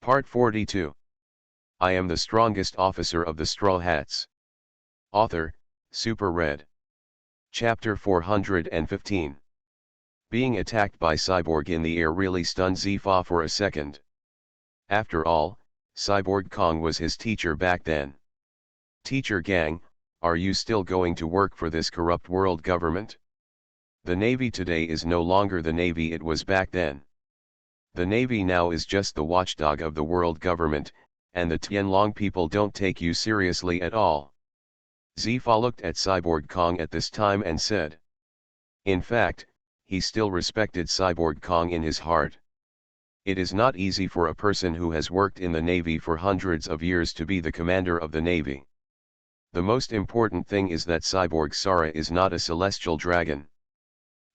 Part 42. I am the strongest officer of the Straw Hats. Author, Super Red. Chapter 415. Being attacked by Cyborg in the air really stunned Zifa for a second. After all, Cyborg Kong was his teacher back then. Teacher Gang, are you still going to work for this corrupt world government? The Navy today is no longer the Navy it was back then. The Navy now is just the watchdog of the world government, and the Tianlong people don't take you seriously at all. Zifa looked at Cyborg Kong at this time and said. In fact, he still respected Cyborg Kong in his heart. It is not easy for a person who has worked in the Navy for hundreds of years to be the commander of the Navy. The most important thing is that Cyborg Sara is not a celestial dragon.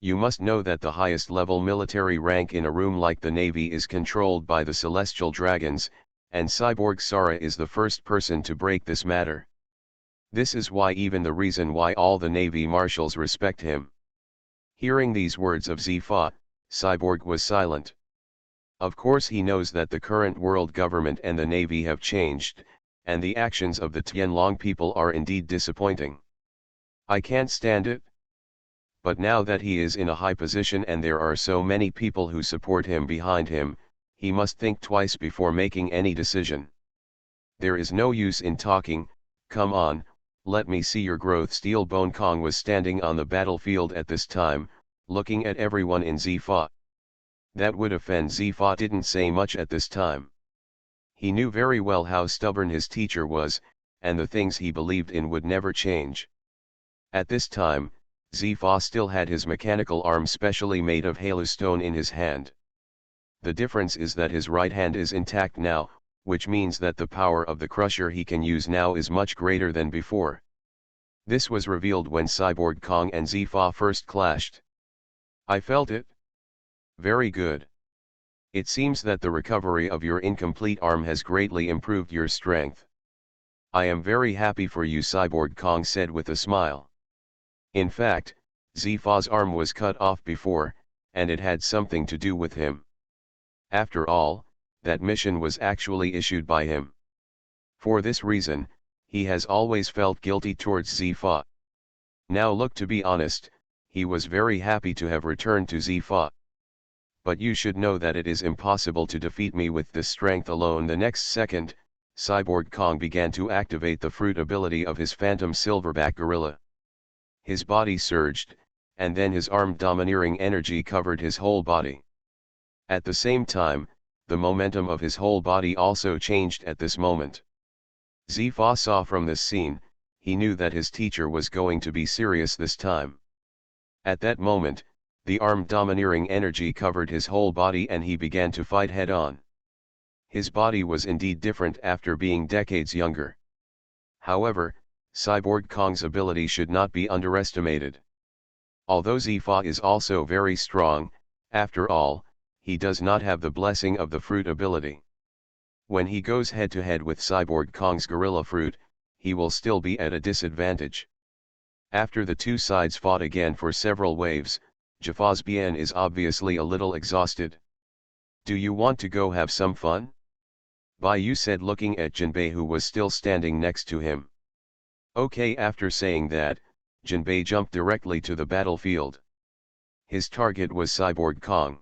You must know that the highest level military rank in a room like the Navy is controlled by the celestial dragons, and Cyborg Sara is the first person to break this matter. This is why even the reason why all the Navy marshals respect him. Hearing these words of Zifa, Cyborg was silent. Of course he knows that the current world government and the Navy have changed, and the actions of the Tianlong people are indeed disappointing. I can't stand it. But now that he is in a high position and there are so many people who support him behind him, he must think twice before making any decision. There is no use in talking, come on, let me see your growth. Steel Bone Kong was standing on the battlefield at this time, looking at everyone in Zifa. That would offend Zifa didn't say much at this time. He knew very well how stubborn his teacher was, and the things he believed in would never change. At this time, Zifa still had his mechanical arm specially made of halostone in his hand. The difference is that his right hand is intact now, which means that the power of the crusher he can use now is much greater than before. This was revealed when Cyborg Kong and Zifa first clashed. I felt it. Very good. It seems that the recovery of your incomplete arm has greatly improved your strength. I am very happy for you, Cyborg Kong said with a smile. In fact, Zifa's arm was cut off before, and it had something to do with him. After all, that mission was actually issued by him. For this reason, he has always felt guilty towards Zifa. Now look, to be honest, he was very happy to have returned to Zifa. But you should know that it is impossible to defeat me with this strength alone. The next second, Cyborg Kong began to activate the fruit ability of his phantom silverback gorilla. His body surged, and then his arm domineering energy covered his whole body. At the same time, the momentum of his whole body also changed at this moment. Zifa saw from this scene, he knew that his teacher was going to be serious this time. At that moment, the arm domineering energy covered his whole body and he began to fight head-on. His body was indeed different after being decades younger. However, Cyborg Kong's ability should not be underestimated. Although Zifa is also very strong, after all, he does not have the blessing of the fruit ability. When he goes head-to-head with Cyborg Kong's gorilla fruit, he will still be at a disadvantage. After the two sides fought again for several waves, Jafa's Bien is obviously a little exhausted. Do you want to go have some fun? Bai said, looking at Jinbei, who was still standing next to him. Okay. After saying that, Jinbei jumped directly to the battlefield. His target was Cyborg Kong.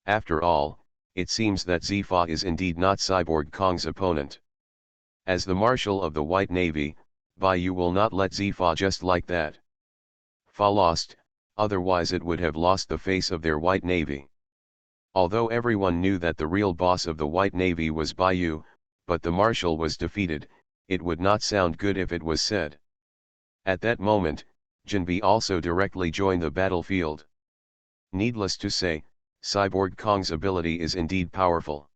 After all, it seems that Zifa is indeed not Cyborg Kong's opponent. As the Marshal of the White Navy, Bai will not let Zifa just like that. Fa lost, otherwise it would have lost the face of their White Navy. Although everyone knew that the real boss of the White Navy was Bai, but the Marshal was defeated, it would not sound good if it was said. At that moment, Jinbei also directly joined the battlefield. Needless to say, Cyborg Kong's ability is indeed powerful.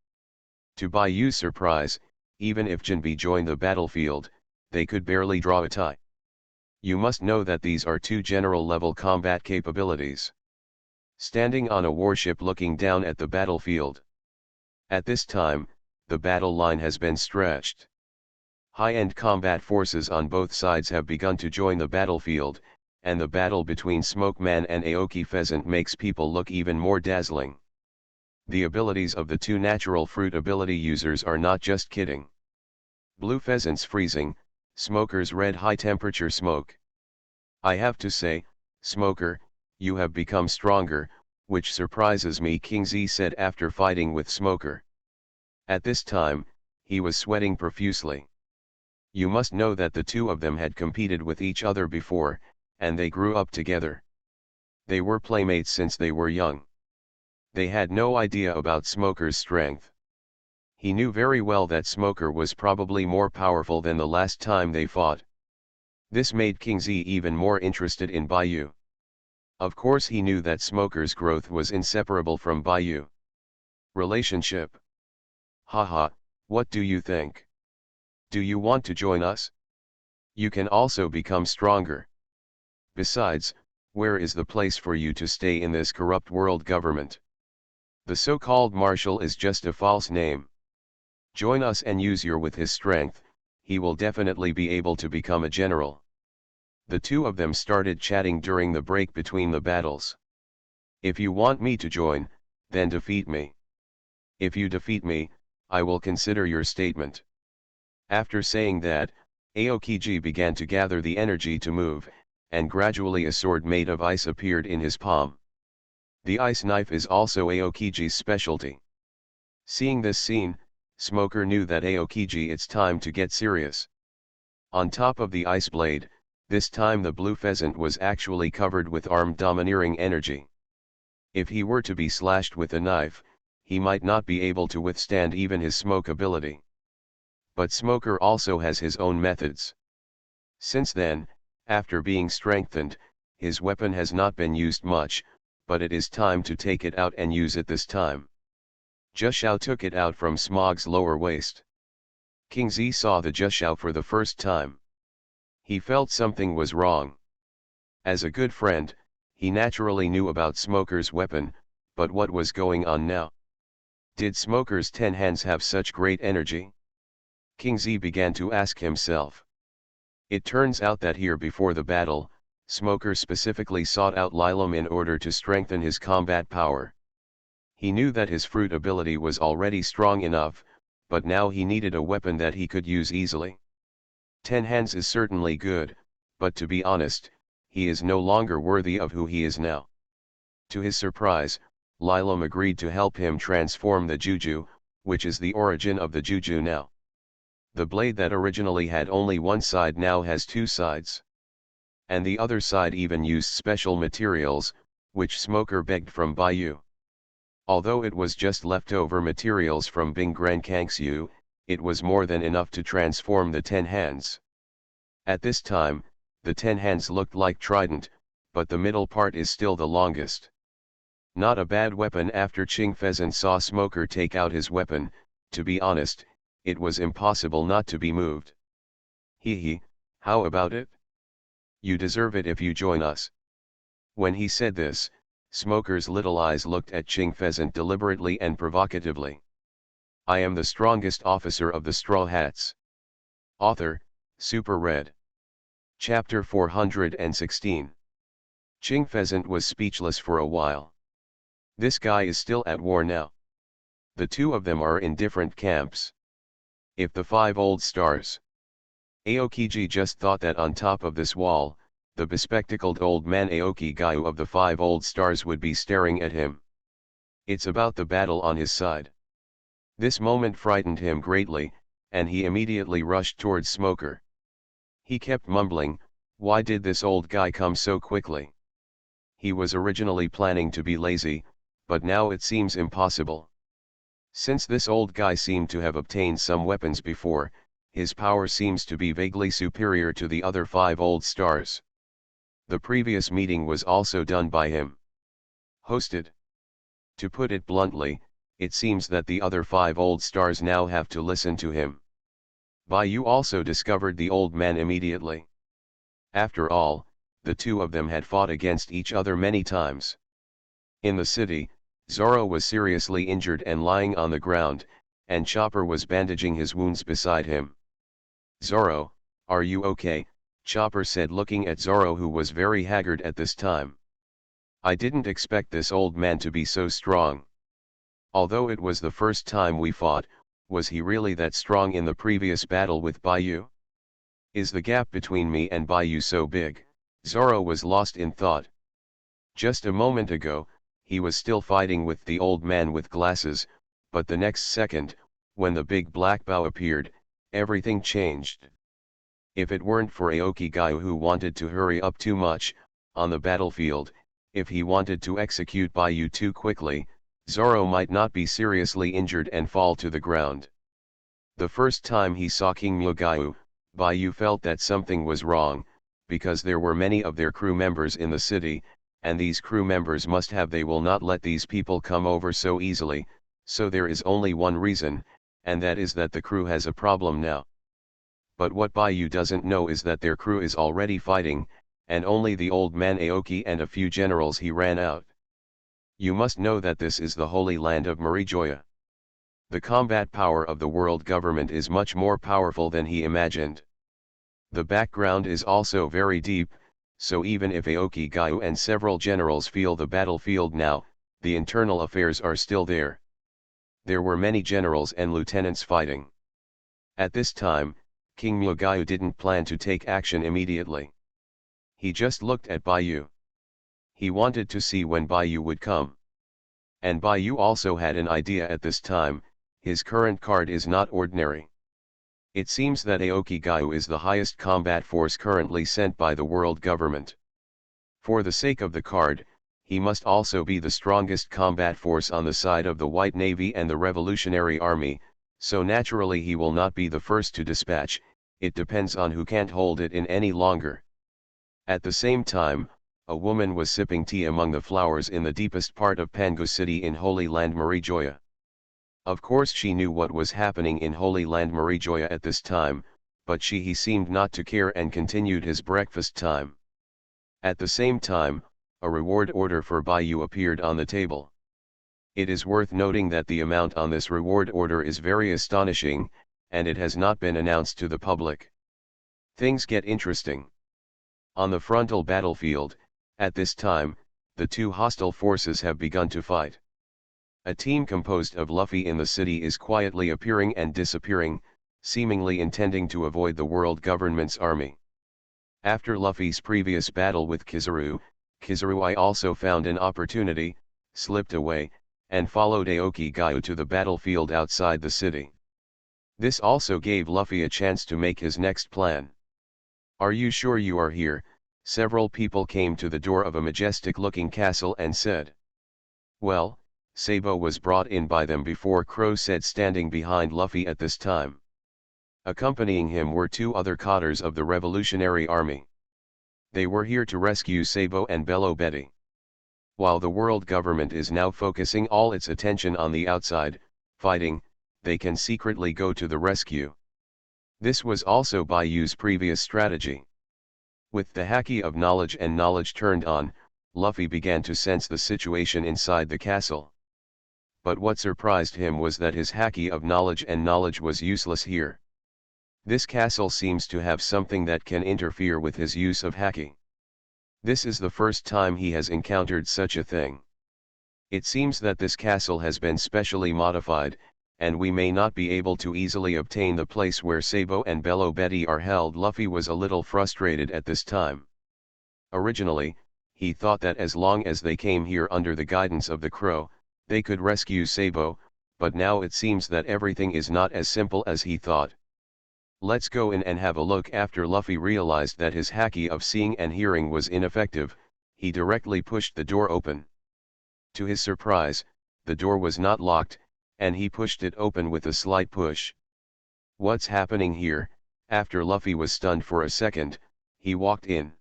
To Bai's surprise, even if Jinbei joined the battlefield, they could barely draw a tie. You must know that these are two general-level combat capabilities. Standing on a warship looking down at the battlefield. At this time, the battle line has been stretched. High-end combat forces on both sides have begun to join the battlefield, and the battle between Smokeman and Aoki Pheasant makes people look even more dazzling. The abilities of the two natural fruit ability users are not just kidding. Blue Pheasant's freezing, Smoker's red high temperature smoke. I have to say, Smoker, you have become stronger, which surprises me, King Z said after fighting with Smoker. At this time, he was sweating profusely. You must know that the two of them had competed with each other before, and they grew up together. They were playmates since they were young. They had no idea about Smoker's strength. He knew very well that Smoker was probably more powerful than the last time they fought. This made King Z even more interested in Baiyu. Of course he knew that Smoker's growth was inseparable from Baiyu. Relationship. Haha, what do you think? Do you want to join us? You can also become stronger. Besides, where is the place for you to stay in this corrupt world government? The so-called marshal is just a false name. Join us and use your with his strength, he will definitely be able to become a general. The two of them started chatting during the break between the battles. If you want me to join, then defeat me. If you defeat me, I will consider your statement. After saying that, Aokiji began to gather the energy to move, and gradually a sword made of ice appeared in his palm. The ice knife is also Aokiji's specialty. Seeing this scene, Smoker knew that Aokiji, it's time to get serious. On top of the ice blade, this time the blue pheasant was actually covered with armed domineering energy. If he were to be slashed with a knife, he might not be able to withstand even his smoke ability. But Smoker also has his own methods. Since then, after being strengthened, his weapon has not been used much, but it is time to take it out and use it this time. Jushao took it out from Smog's lower waist. King Z saw the Jushao for the first time. He felt something was wrong. As a good friend, he naturally knew about Smoker's weapon, but what was going on now? Did Smoker's 10 hands have such great energy? King Z began to ask himself. It turns out that here before the battle, Smoker specifically sought out Lilum in order to strengthen his combat power. He knew that his fruit ability was already strong enough, but now he needed a weapon that he could use easily. 10 hands is certainly good, but to be honest, he is no longer worthy of who he is now. To his surprise, Lilum agreed to help him transform the Juju, which is the origin of the Juju now. The blade that originally had only one side now has two sides. And the other side even used special materials, which Smoker begged from Baiyu. Although it was just leftover materials from Bing Gran Kangsu, it was more than enough to transform the 10 hands. At this time, the 10 hands looked like trident, but the middle part is still the longest. Not a bad weapon. After Ching Pheasant saw Smoker take out his weapon, to be honest, it was impossible not to be moved. Hee, how about it? You deserve it if you join us. When he said this, Smoker's little eyes looked at Ching Pheasant deliberately and provocatively. I am the strongest officer of the Straw Hats. Author, Super Red. Chapter 416. Ching Pheasant was speechless for a while. This guy is still at war now. The two of them are in different camps. If the 5 old stars. Aokiji just thought that on top of this wall, the bespectacled old man Aoki Gayu of the 5 old stars would be staring at him. It's about the battle on his side. This moment frightened him greatly, and he immediately rushed towards Smoker. He kept mumbling, why did this old guy come so quickly? He was originally planning to be lazy, but now it seems impossible. Since this old guy seemed to have obtained some weapons before, his power seems to be vaguely superior to the other 5 old stars. The previous meeting was also done by him. Hosted. To put it bluntly, it seems that the other 5 old stars now have to listen to him. Baiyu also discovered the old man immediately. After all, the two of them had fought against each other many times. In the city, Zoro was seriously injured and lying on the ground, and Chopper was bandaging his wounds beside him. Zoro, are you okay? Chopper said, looking at Zoro, who was very haggard at this time. I didn't expect this old man to be so strong. Although it was the first time we fought, was he really that strong in the previous battle with Baiyu? Is the gap between me and Baiyu so big? Zoro was lost in thought. Just a moment ago, he was still fighting with the old man with glasses, but the next second, when the big black bow appeared, everything changed. If it weren't for Aoki Gyu who wanted to hurry up too much, on the battlefield, if he wanted to execute Baiyu too quickly, Zoro might not be seriously injured and fall to the ground. The first time he saw King Mugyu, Baiyu felt that something was wrong, because there were many of their crew members in the city, and these crew members must have they will not let these people come over so easily, so there is only one reason, and that is that the crew has a problem now. But what Baiyu doesn't know is that their crew is already fighting, and only the old man Aoki and a few generals he ran out. You must know that this is the holy land of Marijoya. The combat power of the world government is much more powerful than he imagined. The background is also very deep, so even if Aoki Gyu and several generals feel the battlefield now, the internal affairs are still there. There were many generals and lieutenants fighting. At this time, King Mugyu didn't plan to take action immediately. He just looked at Baiyu. He wanted to see when Baiyu would come. And Baiyu also had an idea at this time. His current card is not ordinary. It seems that Aoki Gyu is the highest combat force currently sent by the world government. For the sake of the card, he must also be the strongest combat force on the side of the White Navy and the Revolutionary Army, so naturally he will not be the first to dispatch. It depends on who can't hold it in any longer. At the same time, a woman was sipping tea among the flowers in the deepest part of Pangu City in Holy Land Marijoya. Of course she knew what was happening in Holy Land Marijoya at this time, but he seemed not to care and continued his breakfast time. At the same time, a reward order for Baiyu appeared on the table. It is worth noting that the amount on this reward order is very astonishing, and it has not been announced to the public. Things get interesting. On the frontal battlefield, at this time, the two hostile forces have begun to fight. A team composed of Luffy in the city is quietly appearing and disappearing, seemingly intending to avoid the world government's army. After Luffy's previous battle with Kizaru, Kizaru also found an opportunity, slipped away, and followed Aoki Gyu to the battlefield outside the city. This also gave Luffy a chance to make his next plan. "Are you sure you are here?" Several people came to the door of a majestic-looking castle and said. "Well," Sabo was brought in by them before Crow said, standing behind Luffy at this time. Accompanying him were two other cadres of the Revolutionary Army. They were here to rescue Sabo and Bello Betty. While the world government is now focusing all its attention on the outside, fighting, they can secretly go to the rescue. This was also Baiyu's previous strategy. With the haki of knowledge and knowledge turned on, Luffy began to sense the situation inside the castle. But what surprised him was that his haki of knowledge and knowledge was useless here. This castle seems to have something that can interfere with his use of haki. This is the first time he has encountered such a thing. It seems that this castle has been specially modified, and we may not be able to easily obtain the place where Sabo and Bello Betty are held. Luffy was a little frustrated at this time. Originally, he thought that as long as they came here under the guidance of the Crow, they could rescue Sabo, but now it seems that everything is not as simple as he thought. "Let's go in and have a look." After Luffy realized that his haki of seeing and hearing was ineffective, he directly pushed the door open. To his surprise, the door was not locked, and he pushed it open with a slight push. What's happening here? After Luffy was stunned for a second, he walked in.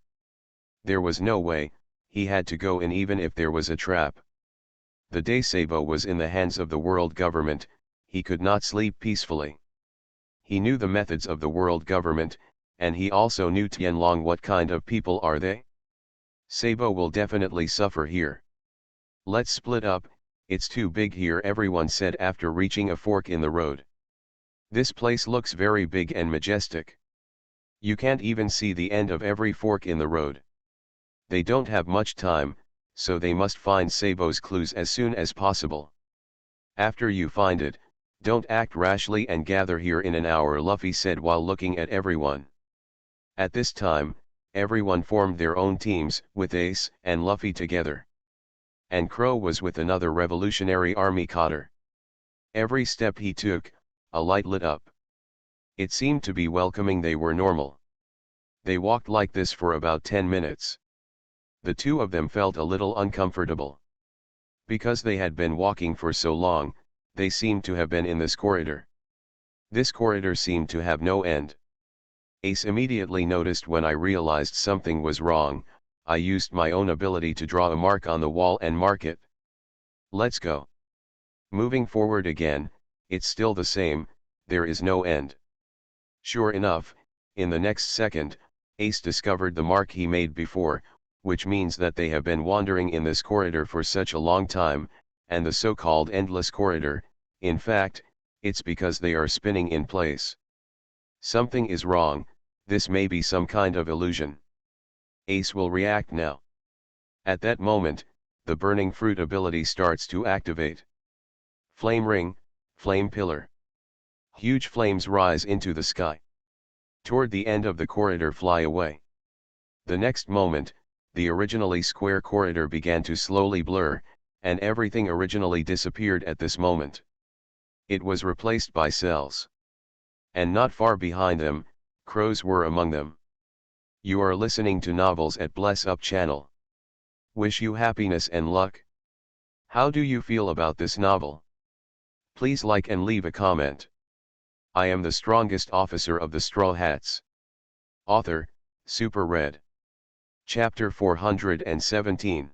There was no way, he had to go in even if there was a trap. The day Sabo was in the hands of the world government, he could not sleep peacefully. He knew the methods of the world government, and he also knew Tianlong. What kind of people are they? Sabo will definitely suffer here. "Let's split up, it's too big here," everyone said after reaching a fork in the road. "This place looks very big and majestic. You can't even see the end of every fork in the road." They don't have much time, so they must find Sabo's clues as soon as possible. After you find it, don't act rashly and gather here in an hour, Luffy said while looking at everyone. At this time, everyone formed their own teams, with Ace and Luffy together. And Crow was with another Revolutionary Army cadre. Every step he took, a light lit up. It seemed to be welcoming. They were normal. They walked like this for about 10 minutes. The two of them felt a little uncomfortable. Because they had been walking for so long, they seemed to have been in this corridor. This corridor seemed to have no end. Ace immediately noticed when I realized something was wrong. I used my own ability to draw a mark on the wall and mark it. Let's go. Moving forward again, it's still the same, there is no end. Sure enough, in the next second, Ace discovered the mark he made before, which means that they have been wandering in this corridor for such a long time, and the so-called endless corridor, in fact, it's because they are spinning in place. Something is wrong, this may be some kind of illusion. Ace will react now. At that moment, the burning fruit ability starts to activate. Flame ring, flame pillar. Huge flames rise into the sky. Toward the end of the corridor fly away. The next moment, the originally square corridor began to slowly blur, and everything originally disappeared at this moment. It was replaced by cells. And not far behind them, crows were among them. You are listening to Novels at Bless Up channel. Wish you happiness and luck. How do you feel about this novel? Please like and leave a comment. I am the strongest officer of the Straw Hats. Author, Super Red. Chapter 417.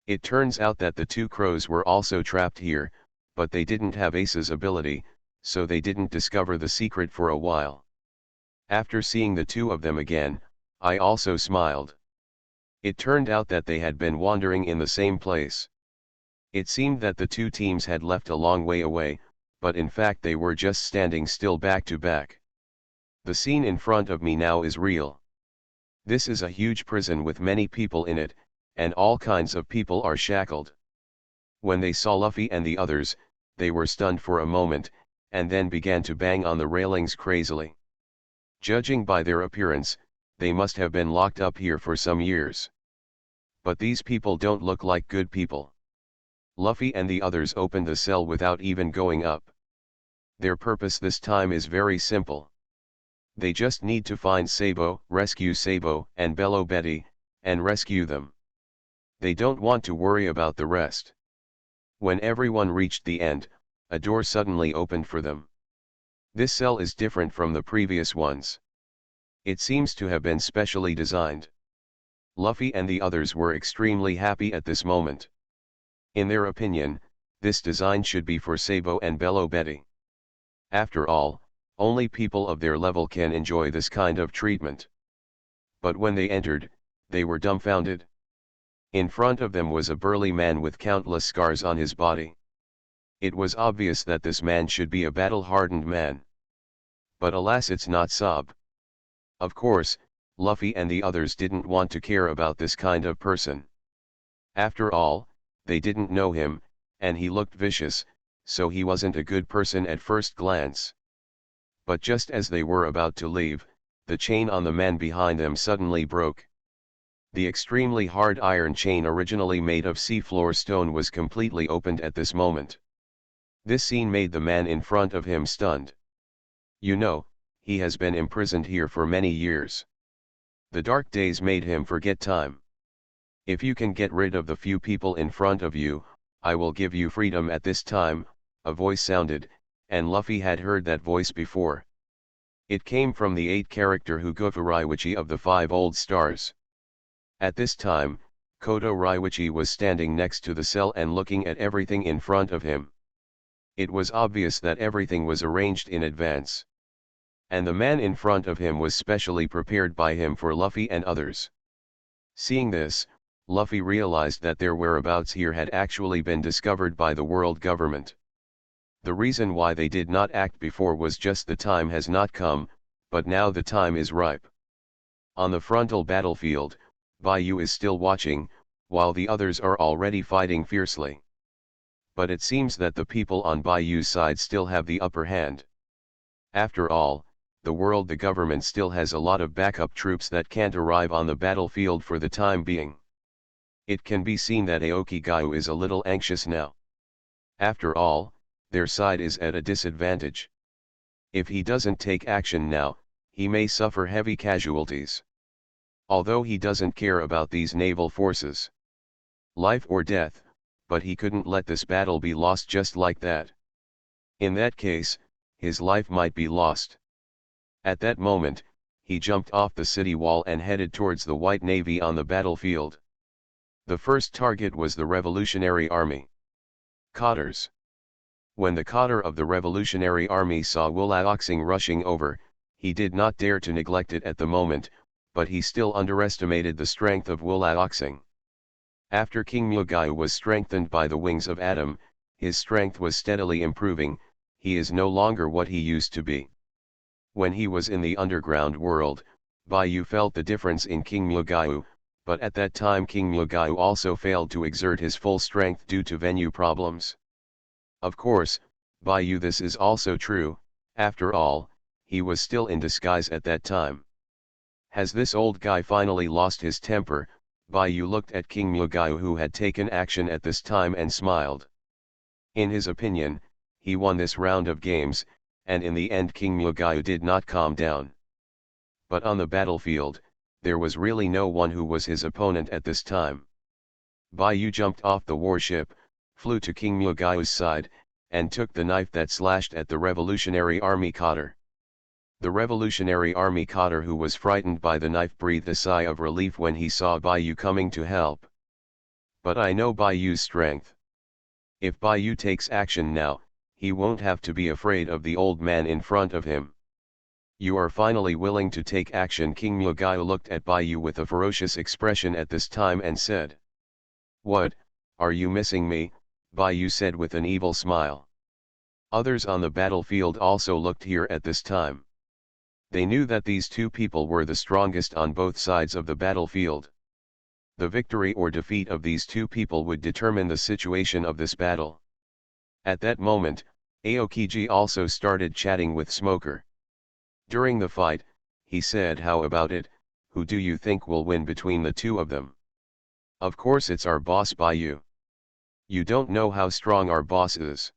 It turns out that the two crows were also trapped here, but they didn't have Ace's ability, so they didn't discover the secret for a while. After seeing the two of them again, I also smiled. It turned out that they had been wandering in the same place. It seemed that the two teams had left a long way away, but in fact they were just standing still back to back. The scene in front of me now is real. This is a huge prison with many people in it, and all kinds of people are shackled. When they saw Luffy and the others, they were stunned for a moment, and then began to bang on the railings crazily. Judging by their appearance, they must have been locked up here for some years. But these people don't look like good people. Luffy and the others opened the cell without even going up. Their purpose this time is very simple. They just need to find Sabo, rescue Sabo and Bello Betty, and rescue them. They don't want to worry about the rest. When everyone reached the end, a door suddenly opened for them. This cell is different from the previous ones. It seems to have been specially designed. Luffy and the others were extremely happy at this moment. In their opinion, this design should be for Sabo and Bello Betty. After all, only people of their level can enjoy this kind of treatment. But when they entered, they were dumbfounded. In front of them was a burly man with countless scars on his body. It was obvious that this man should be a battle-hardened man. But alas, it's not Sob. Of course, Luffy and the others didn't want to care about this kind of person. After all, they didn't know him, and he looked vicious, so he wasn't a good person at first glance. But just as they were about to leave, the chain on the man behind them suddenly broke. The extremely hard iron chain originally made of seafloor stone was completely opened at this moment. This scene made the man in front of him stunned. You know, he has been imprisoned here for many years. The dark days made him forget time. If you can get rid of the few people in front of you, I will give you freedom at this time, a voice sounded, and Luffy had heard that voice before. It came from the 8th character Hugo Raiwichi of the 5 Old Stars. At this time, Kodo Raiwichi was standing next to the cell and looking at everything in front of him. It was obvious that everything was arranged in advance. And the man in front of him was specially prepared by him for Luffy and others. Seeing this, Luffy realized that their whereabouts here had actually been discovered by the world government. The reason why they did not act before was just the time has not come, but now the time is ripe. On the frontal battlefield, Baiyu is still watching, while the others are already fighting fiercely. But it seems that the people on Bayu's side still have the upper hand. After all, the government still has a lot of backup troops that can't arrive on the battlefield for the time being. It can be seen that Aoki Gyu is a little anxious now. After all, their side is at a disadvantage. If he doesn't take action now, he may suffer heavy casualties. Although he doesn't care about these naval forces. Life or death, but he couldn't let this battle be lost just like that. In that case, his life might be lost. At that moment, he jumped off the city wall and headed towards the White Navy on the battlefield. The first target was the Revolutionary Army. Cotters. When the cotter of the Revolutionary Army saw Wulaoxing rushing over, he did not dare to neglect it at the moment, but he still underestimated the strength of Wulaoxing. After King Mugyu was strengthened by the wings of Adam, his strength was steadily improving. He is no longer what he used to be. When he was in the underground world, Bayu felt the difference in King Mugyu, but at that time King Mugyu also failed to exert his full strength due to venue problems. Of course, Bayu, this is also true. After all, he was still in disguise at that time. Has this old guy finally lost his temper? Bayu looked at King Mugyu, who had taken action at this time, and smiled. In his opinion, he won this round of games, and in the end King Mugyu did not calm down. But on the battlefield, there was really no one who was his opponent at this time. Bayu jumped off the warship, flew to King Mugyu's side, and took the knife that slashed at the Revolutionary Army cotter. The Revolutionary Army cotter, who was frightened by the knife, breathed a sigh of relief when he saw Bayu coming to help. But I know Bayu's strength. If Bayu takes action now, he won't have to be afraid of the old man in front of him. You are finally willing to take action. King Mugyu looked at Bayu with a ferocious expression at this time and said. What, are you missing me? Bayu said with an evil smile. Others on the battlefield also looked here at this time. They knew that these two people were the strongest on both sides of the battlefield. The victory or defeat of these two people would determine the situation of this battle. At that moment, Aokiji also started chatting with Smoker. During the fight, he said, how about it, who do you think will win between the two of them? Of course it's our boss Bayu. You don't know how strong our boss is.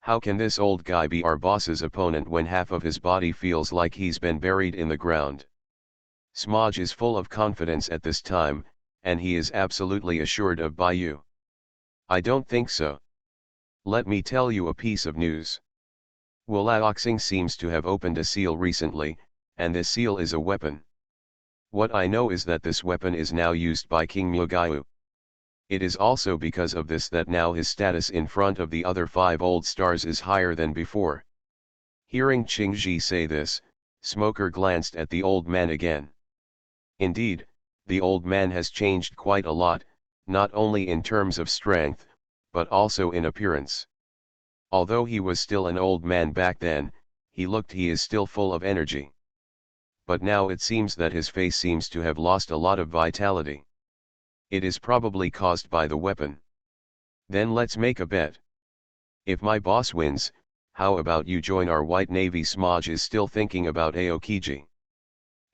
How can this old guy be our boss's opponent when half of his body feels like he's been buried in the ground? Smaj is full of confidence at this time, and he is absolutely assured of Bayu. I don't think so. Let me tell you a piece of news. Wulaoxing seems to have opened a seal recently, and this seal is a weapon. What I know is that this weapon is now used by King Mugyu. It is also because of this that now his status in front of the other 5 old stars is higher than before. Hearing Qingji say this, Smoker glanced at the old man again. Indeed, the old man has changed quite a lot, not only in terms of strength, but also in appearance. Although he was still an old man back then, he is still full of energy. But now it seems that his face seems to have lost a lot of vitality. It is probably caused by the weapon. Then let's make a bet. If my boss wins, how about you join our White Navy? Smaj is still thinking about Aokiji.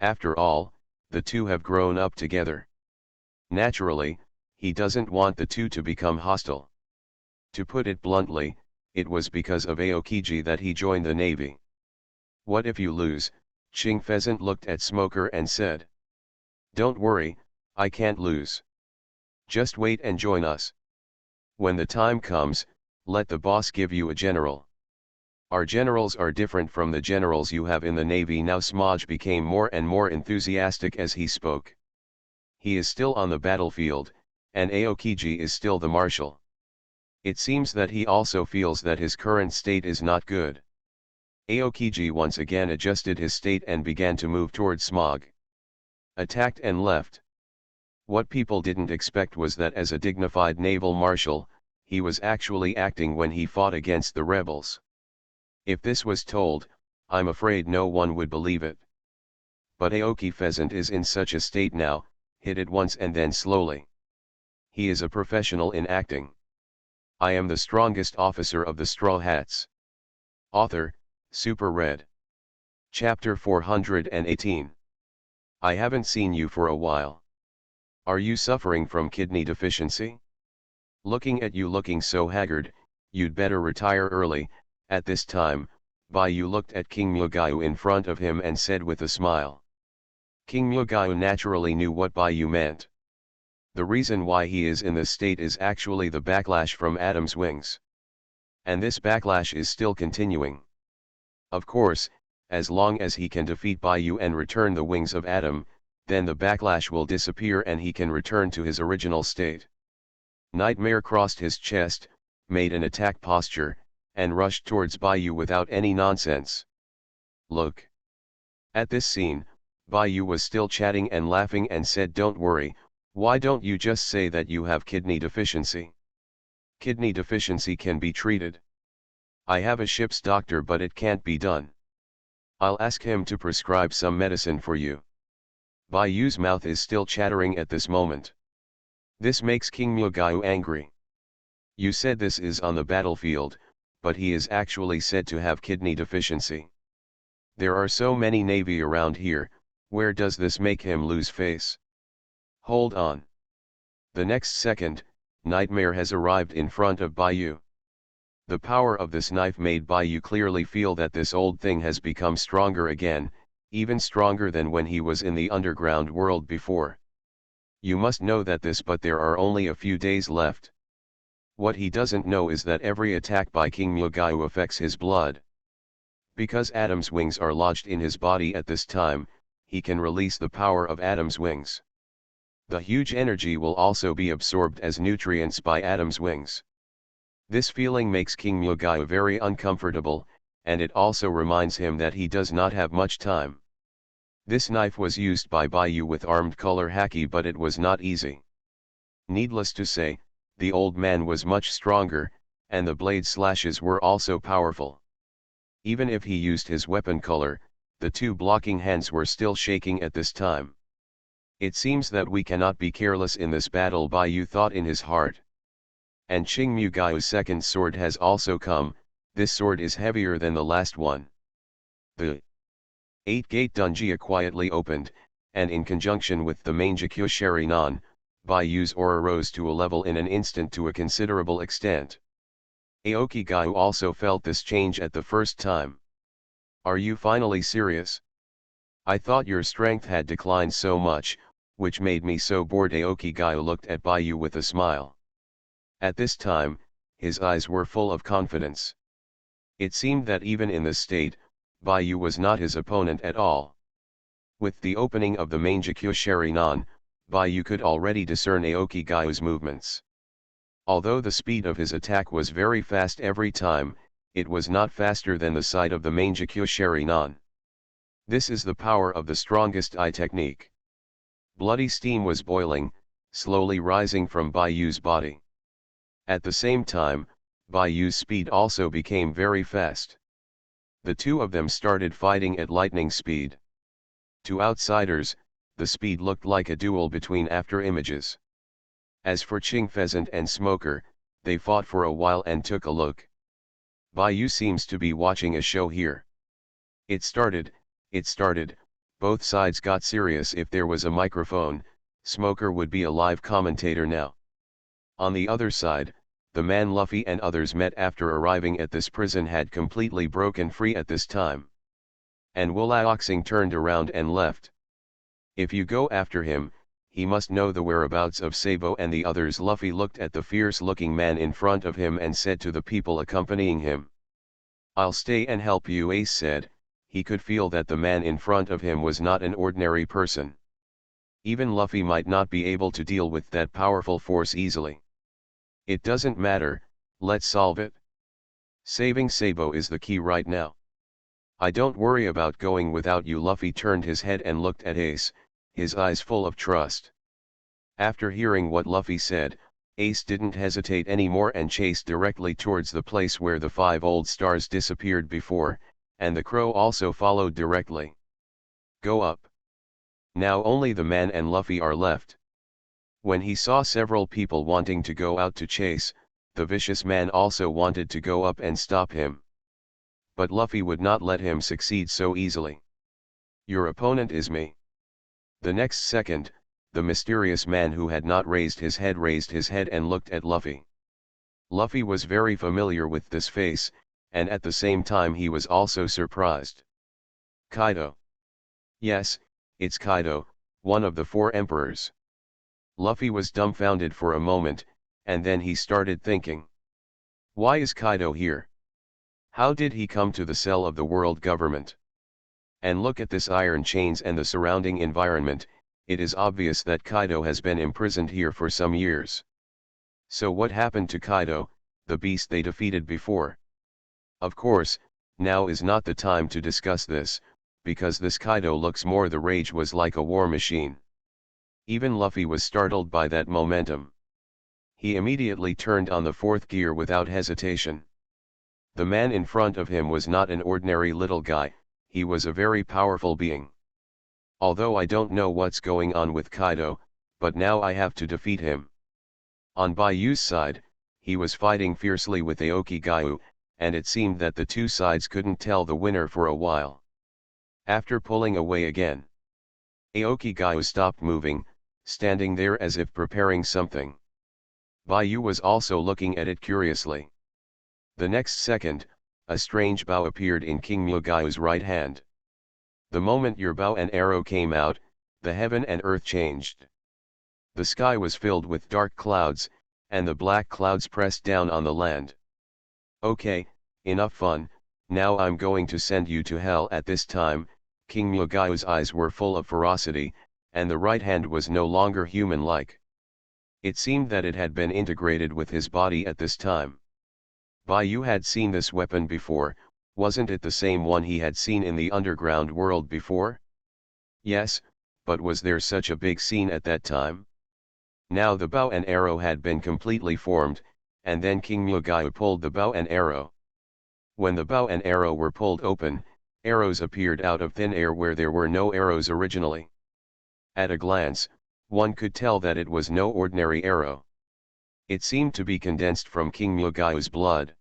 After all, the two have grown up together. Naturally, he doesn't want the two to become hostile. To put it bluntly, it was because of Aokiji that he joined the Navy. What if you lose? Qing Pheasant looked at Smoker and said. Don't worry, I can't lose. Just wait and join us. When the time comes, let the boss give you a general. Our generals are different from the generals you have in the Navy now. Smaj became more and more enthusiastic as he spoke. He is still on the battlefield, and Aokiji is still the marshal. It seems that he also feels that his current state is not good. Aokiji once again adjusted his state and began to move towards Smog. Attacked and left. What people didn't expect was that as a dignified naval marshal, he was actually acting when he fought against the rebels. If this was told, I'm afraid no one would believe it. But Aoki Pheasant is in such a state now, hit it once and then slowly. He is a professional in acting. I am the strongest officer of the Straw Hats. Author, Super Red. Chapter 418. I haven't seen you for a while. Are you suffering from kidney deficiency? Looking at you looking so haggard, you'd better retire early. At this time, Bayu looked at King Mugayu in front of him and said with a smile. King Mugayu naturally knew what Bayu meant. The reason why he is in this state is actually the backlash from Adam's wings. And this backlash is still continuing. Of course, as long as he can defeat Bayu and return the wings of Adam, then the backlash will disappear and he can return to his original state. Nightmare crossed his chest, made an attack posture, and rushed towards Bayu without any nonsense. Look. At this scene, Bayu was still chatting and laughing and said, don't worry, why don't you just say that you have kidney deficiency? Kidney deficiency can be treated. I have a ship's doctor but it can't be done. I'll ask him to prescribe some medicine for you. Bayu's mouth is still chattering at this moment. This makes King Mugayu angry. You said this is on the battlefield, but he is actually said to have kidney deficiency. There are so many navy around here, where does this make him lose face? Hold on. The next second, Nightmare has arrived in front of Bayu. The power of this knife made Bayu clearly feel that this old thing has become stronger again, even stronger than when he was in the underground world before. You must know that this, but there are only a few days left. What he doesn't know is that every attack by King Mugayu affects his blood. Because Adam's wings are lodged in his body at this time, he can release the power of Adam's wings. The huge energy will also be absorbed as nutrients by Adam's wings. This feeling makes King Mugayu very uncomfortable, and it also reminds him that he does not have much time. This knife was used by Bayu with armed color haki, but it was not easy. Needless to say, the old man was much stronger, and the blade slashes were also powerful. Even if he used his weapon color, the two blocking hands were still shaking at this time. It seems that we cannot be careless in this battle, Bayu thought in his heart. And King Mugayu's second sword has also come. This sword is heavier than the last one. The 8-gate Dunjia quietly opened, and in conjunction with the Mangekyo Sharinan, Bayu's aura rose to a level in an instant to a considerable extent. Aoki Gayu also felt this change at the first time. Are you finally serious? I thought your strength had declined so much, which made me so bored. Aoki Gayu looked at Bayu with a smile. At this time, his eyes were full of confidence. It seemed that even in this state, Bayu was not his opponent at all. With the opening of the Mangekyo Sharinan, Bayu could already discern Aoki Gayu's movements. Although the speed of his attack was very fast every time, it was not faster than the sight of the Mangekyo Sharinan. This is the power of the strongest eye technique. Bloody steam was boiling, slowly rising from Bayu's body. At the same time, Bayu's speed also became very fast. The two of them started fighting at lightning speed. To outsiders, the speed looked like a duel between after images. As for Ching Pheasant and Smoker, they fought for a while and took a look. Bayu seems to be watching a show here. It started, both sides got serious. If there was a microphone, Smoker would be a live commentator now. On the other side, the man Luffy and others met after arriving at this prison had completely broken free at this time. And Wulaoxing turned around and left. If you go after him, he must know the whereabouts of Sabo and the others. Luffy looked at the fierce-looking man in front of him and said to the people accompanying him, I'll stay and help you. Ace said. He could feel that the man in front of him was not an ordinary person. Even Luffy might not be able to deal with that powerful force easily. It doesn't matter, let's solve it. Saving Sabo is the key right now. I don't worry about going without you. Luffy turned his head and looked at Ace, his eyes full of trust. After hearing what Luffy said, Ace didn't hesitate anymore and chased directly towards the place where the 5 old stars disappeared before, and the crow also followed directly. Go up. Now only the man and Luffy are left. When he saw several people wanting to go out to chase, the vicious man also wanted to go up and stop him. But Luffy would not let him succeed so easily. "Your opponent is me." The next second, the mysterious man who had not raised his head and looked at Luffy. Luffy was very familiar with this face, and at the same time he was also surprised. "Kaido." "Yes, it's Kaido, one of the 4 emperors." Luffy was dumbfounded for a moment, and then he started thinking. Why is Kaido here? How did he come to the cell of the world government? And look at this iron chains and the surrounding environment, it is obvious that Kaido has been imprisoned here for some years. So what happened to Kaido, the beast they defeated before? Of course, now is not the time to discuss this, because this Kaido looks more the rage was like a war machine. Even Luffy was startled by that momentum. He immediately turned on the 4th gear without hesitation. The man in front of him was not an ordinary little guy, he was a very powerful being. Although I don't know what's going on with Kaido, but now I have to defeat him. On Bayu's side, he was fighting fiercely with Aoki Gyu, and it seemed that the two sides couldn't tell the winner for a while. After pulling away again, Aoki Gyu stopped moving, standing there as if preparing something. Bayu was also looking at it curiously. The next second, a strange bow appeared in King Myogyu's right hand. The moment your bow and arrow came out, the heaven and earth changed. The sky was filled with dark clouds, and the black clouds pressed down on the land. "Okay, enough fun, now I'm going to send you to hell." At this time, King Myogyu's eyes were full of ferocity, and the right hand was no longer human-like. It seemed that it had been integrated with his body at this time. Bayu had seen this weapon before, wasn't it the same one he had seen in the underground world before? Yes, but was there such a big scene at that time? Now the bow and arrow had been completely formed, and then King Myogyu pulled the bow and arrow. When the bow and arrow were pulled open, arrows appeared out of thin air where there were no arrows originally. At a glance, one could tell that it was no ordinary arrow. It seemed to be condensed from King Myogyu's blood.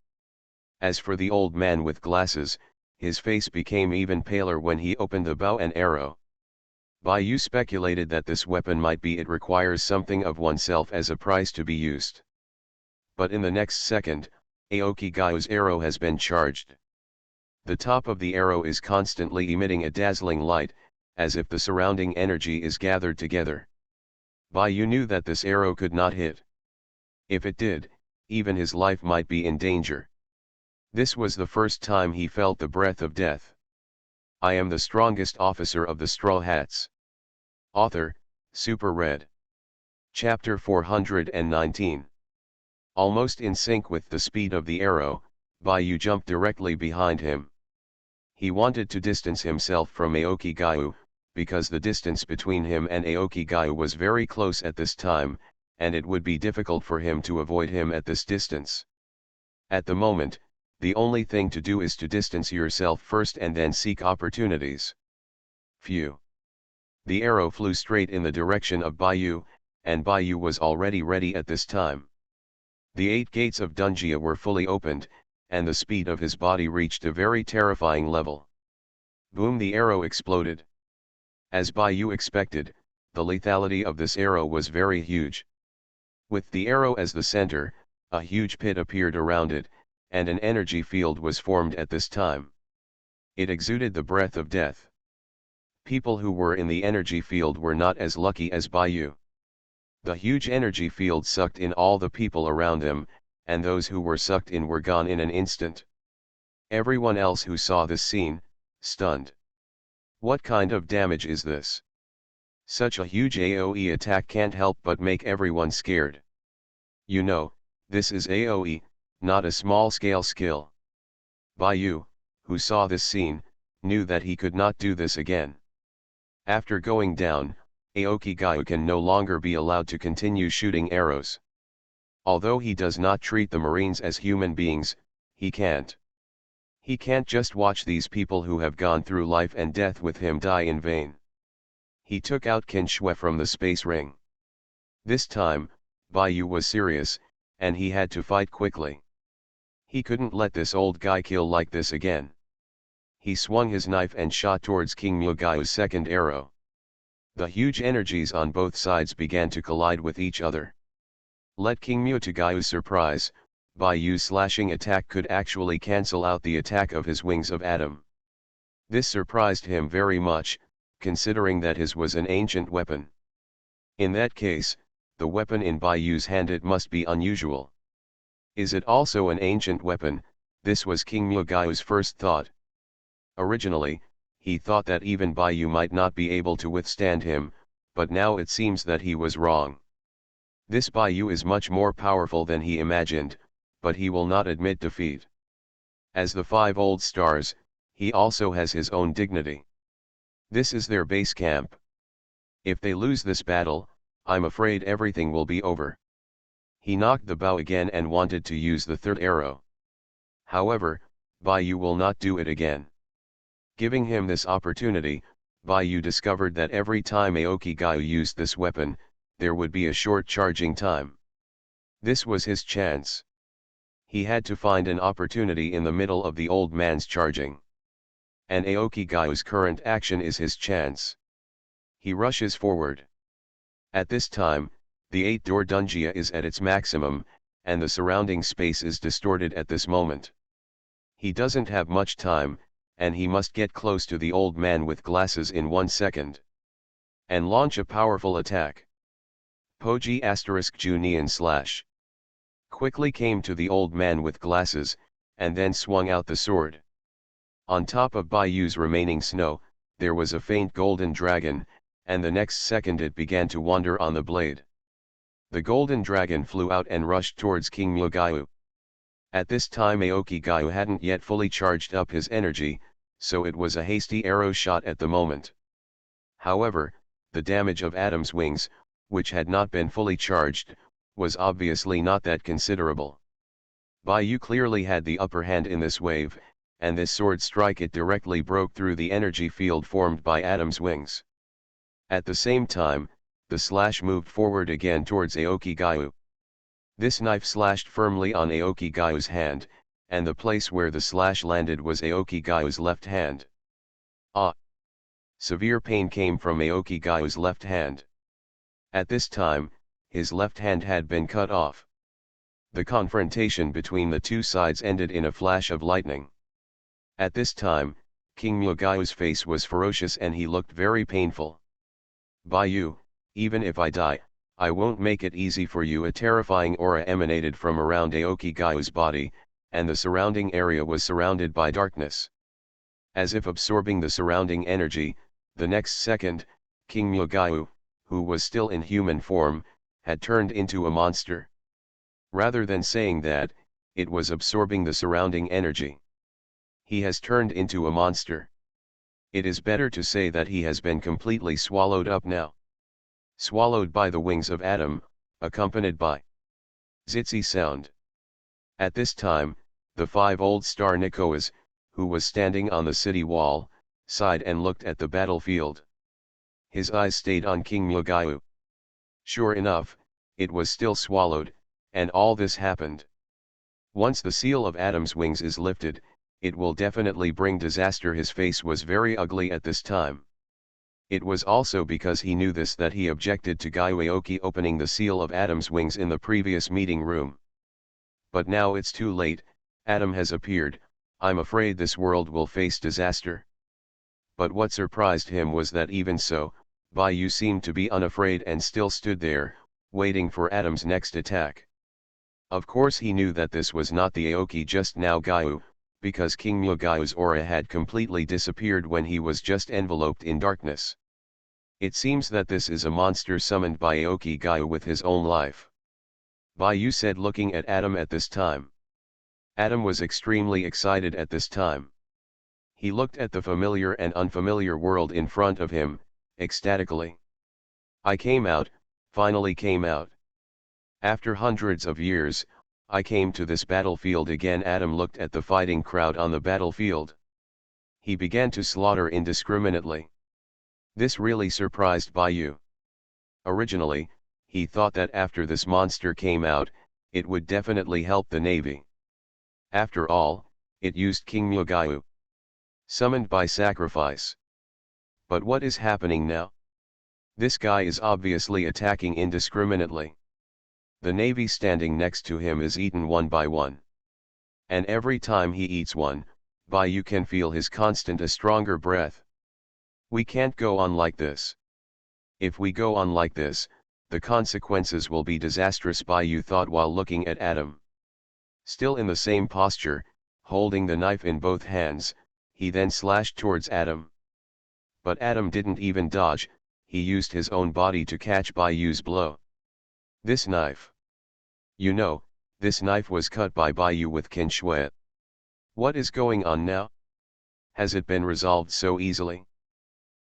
As for the old man with glasses, his face became even paler when he opened the bow and arrow. Bayu speculated that this weapon might be it requires something of oneself as a price to be used. But in the next second, Aoki Gyu's arrow has been charged. The top of the arrow is constantly emitting a dazzling light, as if the surrounding energy is gathered together. Bayu knew that this arrow could not hit. If it did, even his life might be in danger. This was the first time he felt the breath of death. I am the strongest officer of the Straw Hats. Author, Super Red. Chapter 419. Almost in sync with the speed of the arrow, Bayu jumped directly behind him. He wanted to distance himself from Aoki Gyu, because the distance between him and Aoki Gyu was very close at this time, and it would be difficult for him to avoid him at this distance. At the moment, the only thing to do is to distance yourself first and then seek opportunities. Phew. The arrow flew straight in the direction of Bayu, and Bayu was already ready at this time. The 8 gates of Dungia were fully opened, and the speed of his body reached a very terrifying level. Boom! The arrow exploded. As Bayu expected, the lethality of this arrow was very huge. With the arrow as the center, a huge pit appeared around it, and an energy field was formed at this time. It exuded the breath of death. People who were in the energy field were not as lucky as Bayu. The huge energy field sucked in all the people around them, and those who were sucked in were gone in an instant. Everyone else who saw this scene, stunned. What kind of damage is this? Such a huge AoE attack can't help but make everyone scared. You know, this is AoE, not a small-scale skill. Bayu, who saw this scene, knew that he could not do this again. After going down, Aoki Gyu can no longer be allowed to continue shooting arrows. Although he does not treat the Marines as human beings, he can't. He can't just watch these people who have gone through life and death with him die in vain. He took out Qin Shui from the space ring. This time, Bayu was serious, and he had to fight quickly. He couldn't let this old guy kill like this again. He swung his knife and shot towards King Myogyu's second arrow. The huge energies on both sides began to collide with each other. Let King Myogyu's surprise, Bayu's slashing attack could actually cancel out the attack of his wings of Adam. This surprised him very much, considering that his was an ancient weapon. In that case, the weapon in Bayu's hand, it must be unusual. Is it also an ancient weapon? This was King Myogyu's first thought. Originally, he thought that even Bayu might not be able to withstand him, but now it seems that he was wrong. This Bayu is much more powerful than he imagined, but he will not admit defeat. As the 5 old stars, he also has his own dignity. This is their base camp. If they lose this battle, I'm afraid everything will be over. He knocked the bow again and wanted to use the third arrow. However, Bayu will not do it again. Giving him this opportunity, Bayu discovered that every time Aokigaya used this weapon, there would be a short charging time. This was his chance. He had to find an opportunity in the middle of the old man's charging. And Aokigayu's current action is his chance. He rushes forward. At this time, the 8-door Dungia is at its maximum, and the surrounding space is distorted at this moment. He doesn't have much time, and he must get close to the old man with glasses in 1 second. And launch a powerful attack. Poji * Junian / quickly came to the old man with glasses, and then swung out the sword. On top of Bayu's remaining snow, there was a faint golden dragon, and the next second it began to wander on the blade. The golden dragon flew out and rushed towards King Myogyu. At this time Aokigaya hadn't yet fully charged up his energy, so it was a hasty arrow shot at the moment. However, the damage of Adam's wings, which had not been fully charged, was obviously not that considerable. Bayu clearly had the upper hand in this wave, and this sword strike it directly broke through the energy field formed by Adam's wings. At the same time, the slash moved forward again towards Aokigaya. This knife slashed firmly on Aokigayu's hand, and the place where the slash landed was Aokigayu's left hand. Ah! Severe pain came from Aokigayu's left hand. At this time, his left hand had been cut off. The confrontation between the two sides ended in a flash of lightning. At this time, King Myogyu's face was ferocious and he looked very painful. Bayu, even if I die, I won't make it easy for you. A terrifying aura emanated from around Aokigayu's body, and the surrounding area was surrounded by darkness. As if absorbing the surrounding energy, the next second, King Myogyu, who was still in human form, had turned into a monster. Rather than saying that, it was absorbing the surrounding energy. He has turned into a monster. It is better to say that he has been completely swallowed up now. Swallowed by the wings of Adam, accompanied by zitzy sound. At this time, the 5 old star Nikoas, who was standing on the city wall, sighed and looked at the battlefield. His eyes stayed on King Myogyu. Sure enough, it was still swallowed, and all this happened. Once the seal of Adam's wings is lifted, it will definitely bring disaster. His face was very ugly at this time. It was also because he knew this that he objected to Gyaoki opening the seal of Adam's wings in the previous meeting room. But now it's too late, Adam has appeared, I'm afraid this world will face disaster. But what surprised him was that even so, Bayu seemed to be unafraid and still stood there, waiting for Adam's next attack. Of course he knew that this was not the Aoki just now Gyu, because King Myogyu's aura had completely disappeared when he was just enveloped in darkness. It seems that this is a monster summoned by Aokigaya with his own life. Bayu said, looking at Adam at this time. Adam was extremely excited at this time. He looked at the familiar and unfamiliar world in front of him, ecstatically. I came out, finally came out. After hundreds of years, I came to this battlefield again. Adam looked at the fighting crowd on the battlefield. He began to slaughter indiscriminately. This really surprised Bayu. Originally, he thought that after this monster came out, it would definitely help the navy. After all, it used King Mugyu, summoned by sacrifice. But what is happening now? This guy is obviously attacking indiscriminately. The navy standing next to him is eaten one by one. And every time he eats one, you can feel his constant a stronger breath. We can't go on like this. If we go on like this, the consequences will be disastrous, you thought while looking at Adam. Still in the same posture, holding the knife in both hands, he then slashed towards Adam. But Adam didn't even dodge, he used his own body to catch Bayu's blow. This knife. You know, this knife was cut by Bayu with Kinshui. What is going on now? Has it been resolved so easily?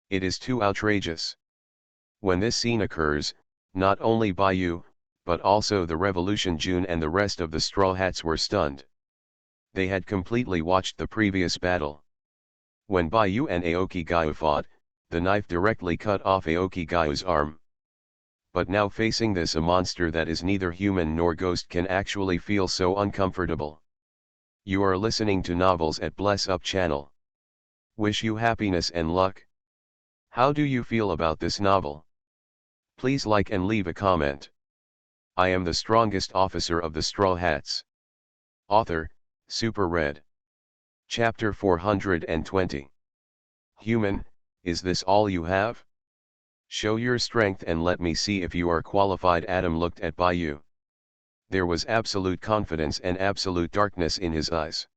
It is too outrageous. When this scene occurs, not only Bayu, but also the Revolution June and the rest of the Straw Hats were stunned. They had completely watched the previous battle. When Bayu and Aoki Gyu fought, the knife directly cut off Aoki Gyu's arm. But now facing this, a monster that is neither human nor ghost can actually feel so uncomfortable. You are listening to Novels at Bless Up channel. Wish you happiness and luck. How do you feel about this novel? Please like and leave a comment. I am the strongest officer of the Straw Hats. Author, Super Red. Chapter 420. Human, is this all you have? Show your strength and let me see if you are qualified. Adam looked at Bayu. There was absolute confidence and absolute darkness in his eyes.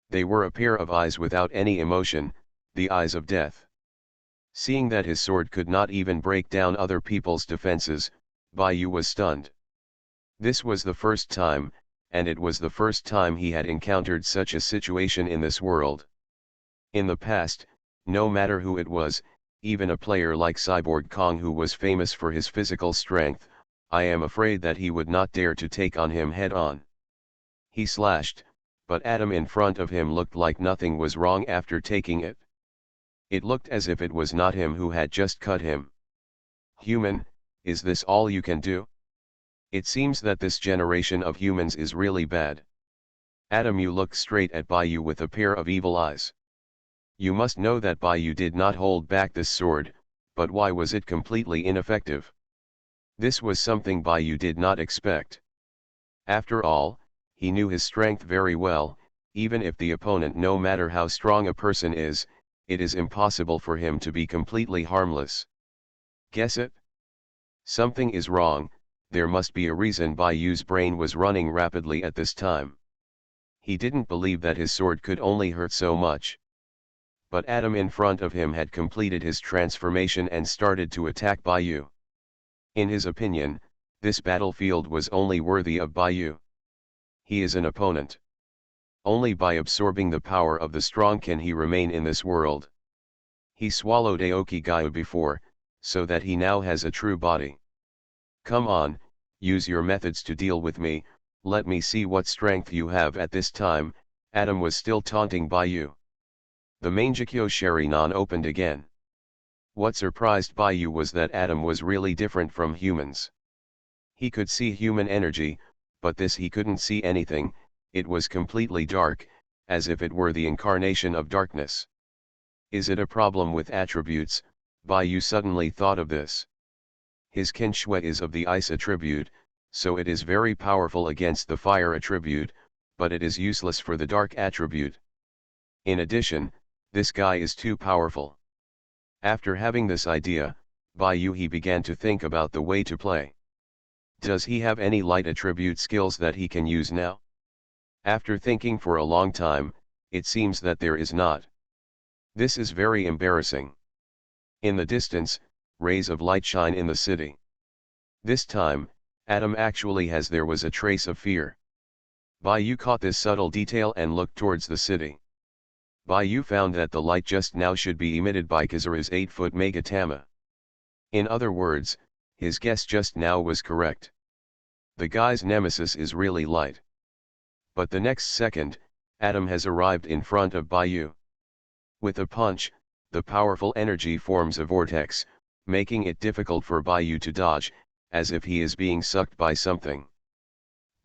They were a pair of eyes without any emotion, the eyes of death. Seeing that his sword could not even break down other people's defenses, Bayu was stunned. This was the first time, and it was the first time he had encountered such a situation in this world. In the past, no matter who it was, even a player like Cyborg Kong who was famous for his physical strength, I am afraid that he would not dare to take on him head on. He slashed, but Adam in front of him looked like nothing was wrong after taking it. It looked as if it was not him who had just cut him. Human, is this all you can do? It seems that this generation of humans is really bad. Adam, you looked straight at Bayu with a pair of evil eyes. You must know that Bayu did not hold back this sword, but why was it completely ineffective? This was something Bayu did not expect. After all, he knew his strength very well. Even if the opponent, no matter how strong a person is, it is impossible for him to be completely harmless. Guess it? Something is wrong, there must be a reason. Bayu's brain was running rapidly at this time. He didn't believe that his sword could only hurt so much. But Adam in front of him had completed his transformation and started to attack Bayu. In his opinion, this battlefield was only worthy of Bayu. He is an opponent. Only by absorbing the power of the strong can he remain in this world. He swallowed Aoki Gyu before, so that he now has a true body. Come on, use your methods to deal with me, let me see what strength you have at this time. Adam was still taunting Bayu. The Mangekyo Sharinan opened again. What surprised Bayu was that Adam was really different from humans. He could see human energy, but this he couldn't see anything, it was completely dark, as if it were the incarnation of darkness. Is it a problem with attributes? Bayu suddenly thought of this. His Kinshui is of the ice attribute, so it is very powerful against the fire attribute, but it is useless for the dark attribute. In addition, this guy is too powerful. After having this idea, Bayu he began to think about the way to play. Does he have any light attribute skills that he can use now? After thinking for a long time, it seems that there is not. This is very embarrassing. In the distance, rays of light shine in the city. This time, Adam actually has there was a trace of fear. Bayu caught this subtle detail and looked towards the city. Bayu found that the light just now should be emitted by Kizaru's 8-foot Megatama. In other words, his guess just now was correct. The guy's nemesis is really light. But the next second, Adam has arrived in front of Bayu. With a punch, the powerful energy forms a vortex, making it difficult for Bayu to dodge, as if he is being sucked by something.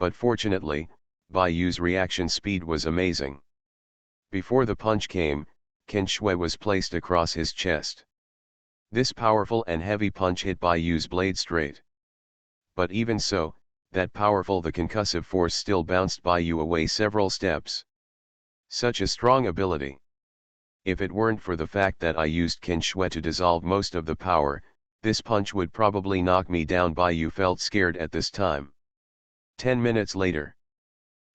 but fortunately, Bai Yu's reaction speed was amazing. Before the punch came, Ken Shui was placed across his chest. This powerful and heavy punch hit Bai Yu's blade straight. But even so, that powerful the concussive force still bounced Bai Yu away several steps. Such a strong ability. If it weren't for the fact that I used Ken Shui to dissolve most of the power, this punch would probably knock me down. Bai Yu felt scared at this time. 10 minutes later.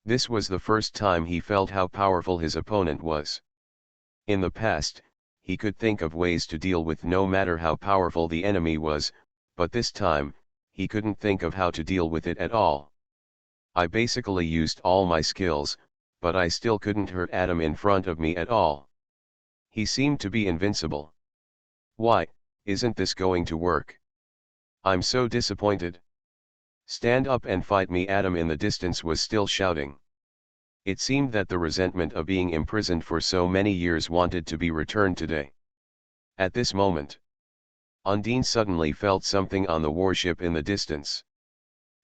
This was the first time he felt how powerful his opponent was. In the past, he could think of ways to deal with no matter how powerful the enemy was, but this time, he couldn't think of how to deal with it at all. I basically used all my skills, but I still couldn't hurt Adam in front of me at all. He seemed to be invincible. Why, isn't this going to work? I'm so disappointed. Stand up and fight me. Adam in the distance was still shouting. It seemed that the resentment of being imprisoned for so many years wanted to be returned today. At this moment, Undine suddenly felt something on the warship in the distance.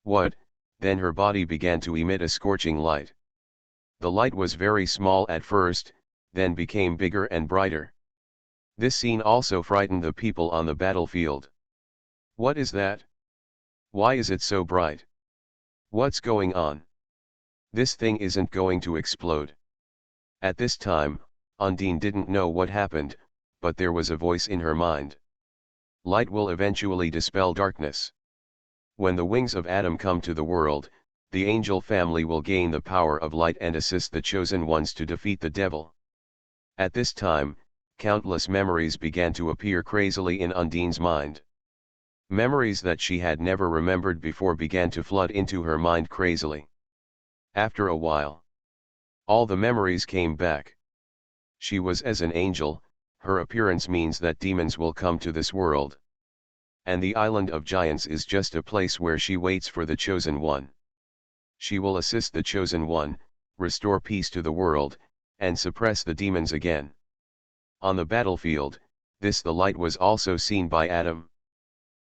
What? Then her body began to emit a scorching light. The light was very small at first, then became bigger and brighter. This scene also frightened the people on the battlefield. What is that? Why is it so bright? What's going on? This thing isn't going to explode. At this time, Undine didn't know what happened, but there was a voice in her mind. Light will eventually dispel darkness. When the wings of Adam come to the world, the angel family will gain the power of light and assist the chosen ones to defeat the devil. At this time, countless memories began to appear crazily in Undine's mind. Memories that she had never remembered before began to flood into her mind crazily. After a while, all the memories came back. She was as an angel, her appearance means that demons will come to this world. And the island of giants is just a place where she waits for the chosen one. She will assist the chosen one, restore peace to the world, and suppress the demons again. On the battlefield, the light was also seen by Adam.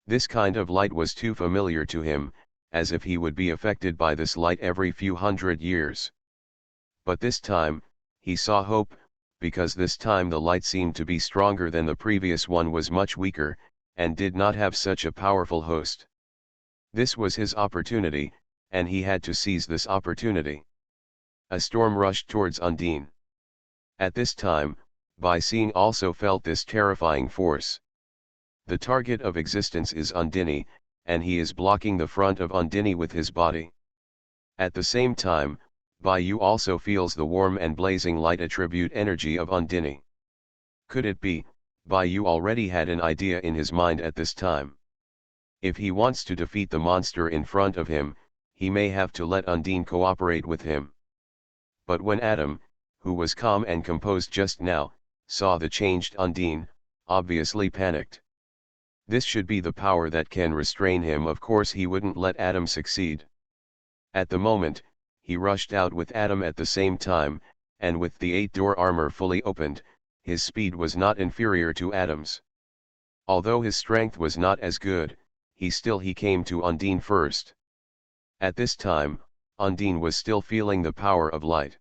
This kind of light was too familiar to him, as if he would be affected by this light every few hundred years. But this time, he saw hope, because this time the light seemed to be stronger than the previous one was much weaker, and did not have such a powerful host. This was his opportunity, and he had to seize this opportunity. A storm rushed towards Undine. At this time, Bai Seeing also felt this terrifying force. The target of existence is Undine, and he is blocking the front of Undine with his body. At the same time, Bai Yu also feels the warm and blazing light attribute energy of Undine. Could it be, Bai Yu already had an idea in his mind at this time? If he wants to defeat the monster in front of him, he may have to let Undine cooperate with him. But when Adam, who was calm and composed just now, saw the changed Undine, obviously panicked. This should be the power that can restrain him. Of course he wouldn't let Adam succeed. At the moment, he rushed out with Adam at the same time, and with the 8-door armor fully opened, his speed was not inferior to Adam's. Although his strength was not as good, he came to Undine first. At this time, Undine was still feeling the power of light.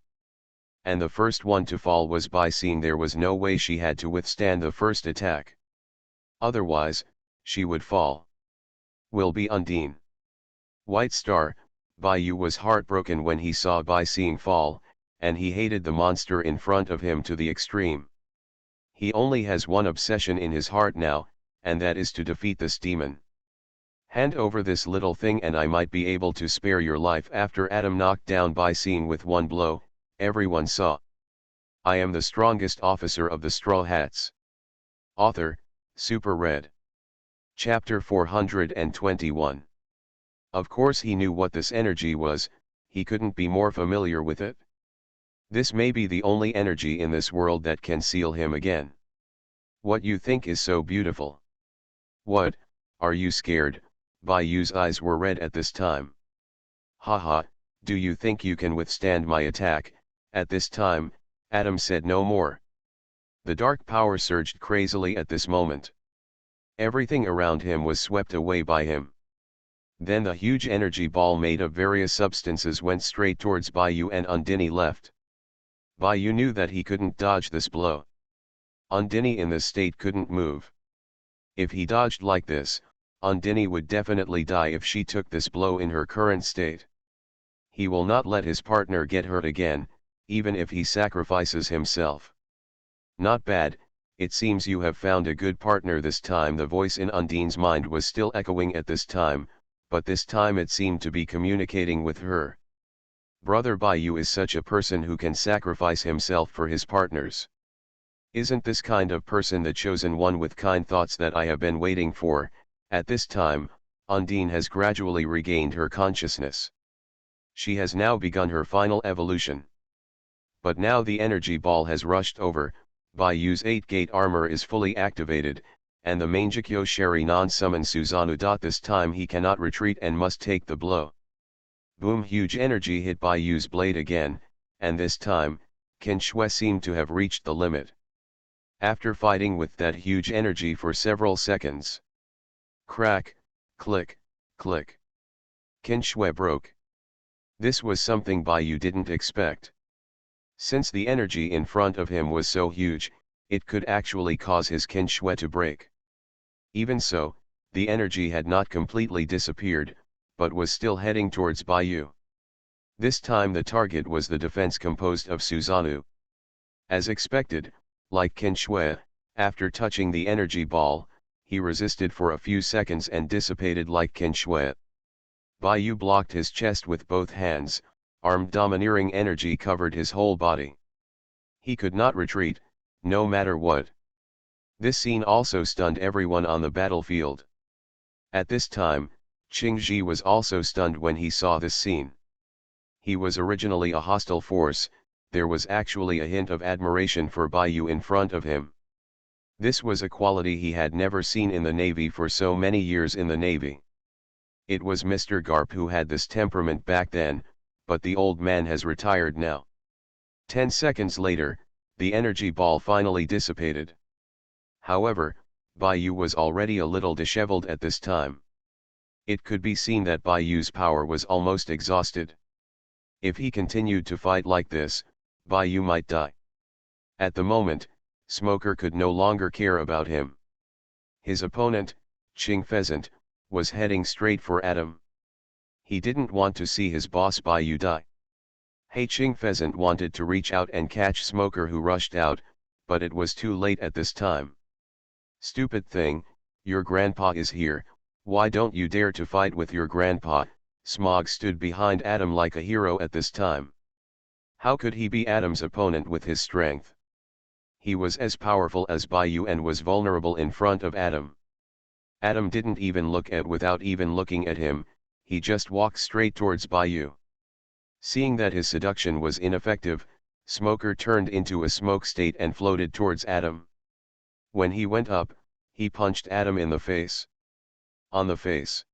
And the first one to fall was Bai Seeing. There was no way she had to withstand the first attack. Otherwise, she would fall. Will be Undine. White Star. Bai Yu was heartbroken when he saw Bai Seeing fall, and he hated the monster in front of him to the extreme. He only has one obsession in his heart now, and that is to defeat this demon. Hand over this little thing and I might be able to spare your life. After Adam knocked down Bai Seeing with one blow, everyone saw. I am the strongest officer of the Straw Hats. Author, Super Red. Chapter 421. Of course he knew what this energy was, he couldn't be more familiar with it. This may be the only energy in this world that can seal him again. What you think is so beautiful? What, are you scared? Bai Yu's eyes were red at this time. Haha, do you think you can withstand my attack? At this time, Adam said no more. The dark power surged crazily at this moment. Everything around him was swept away by him. Then the huge energy ball made of various substances went straight towards Bayu and Undini left. Bayu knew that he couldn't dodge this blow. Undini in this state couldn't move. If he dodged like this, Undini would definitely die if she took this blow in her current state. He will not let his partner get hurt again, even if he sacrifices himself. Not bad, it seems you have found a good partner this time. The voice in Undine's mind was still echoing at this time, but this time it seemed to be communicating with her. Brother Bayu is such a person who can sacrifice himself for his partners. Isn't this kind of person the chosen one with kind thoughts that I have been waiting for? At this time, Undine has gradually regained her consciousness. She has now begun her final evolution. But now the energy ball has rushed over, Bayu's 8-gate armor is fully activated, and the Mangekyo Sheri non-summon Susanoo. This time he cannot retreat and must take the blow. Boom! Huge energy hit Bayu's blade again, and this time, Qin Shui seemed to have reached the limit. After fighting with that huge energy for several seconds. Crack, click, click. Qin Shui broke. This was something Bayu didn't expect. Since the energy in front of him was so huge, it could actually cause his Qin Shui to break. Even so, the energy had not completely disappeared, but was still heading towards Bayu. This time the target was the defense composed of Susanoo. As expected, like Qin Shui, after touching the energy ball, he resisted for a few seconds and dissipated like Qin Shui. Bayu blocked his chest with both hands, armed domineering energy covered his whole body. He could not retreat, no matter what. This scene also stunned everyone on the battlefield. At this time, Qingji was also stunned when he saw this scene. He was originally a hostile force, there was actually a hint of admiration for Bayu in front of him. This was a quality he had never seen in the Navy for so many years in the Navy. It was Mr. Garp who had this temperament back then, but the old man has retired now. 10 seconds later, the energy ball finally dissipated. However, Bayu was already a little disheveled at this time. It could be seen that Bayu's power was almost exhausted. If he continued to fight like this, Bayu might die. At the moment, Smoker could no longer care about him. His opponent, Qing Pheasant, was heading straight for Adam. He didn't want to see his boss Bayu die. Hey, Qing Pheasant wanted to reach out and catch Smoker, who rushed out, but it was too late at this time. Stupid thing, your grandpa is here, why don't you dare to fight with your grandpa? Smog stood behind Adam like a hero at this time. How could he be Adam's opponent with his strength? He was as powerful as Bayu and was vulnerable in front of Adam. Adam didn't even look at without even looking at him, he just walked straight towards Bayu. Seeing that his seduction was ineffective, Smoker turned into a smoke state and floated towards Adam. When he went up, he punched Adam in the face. On the face.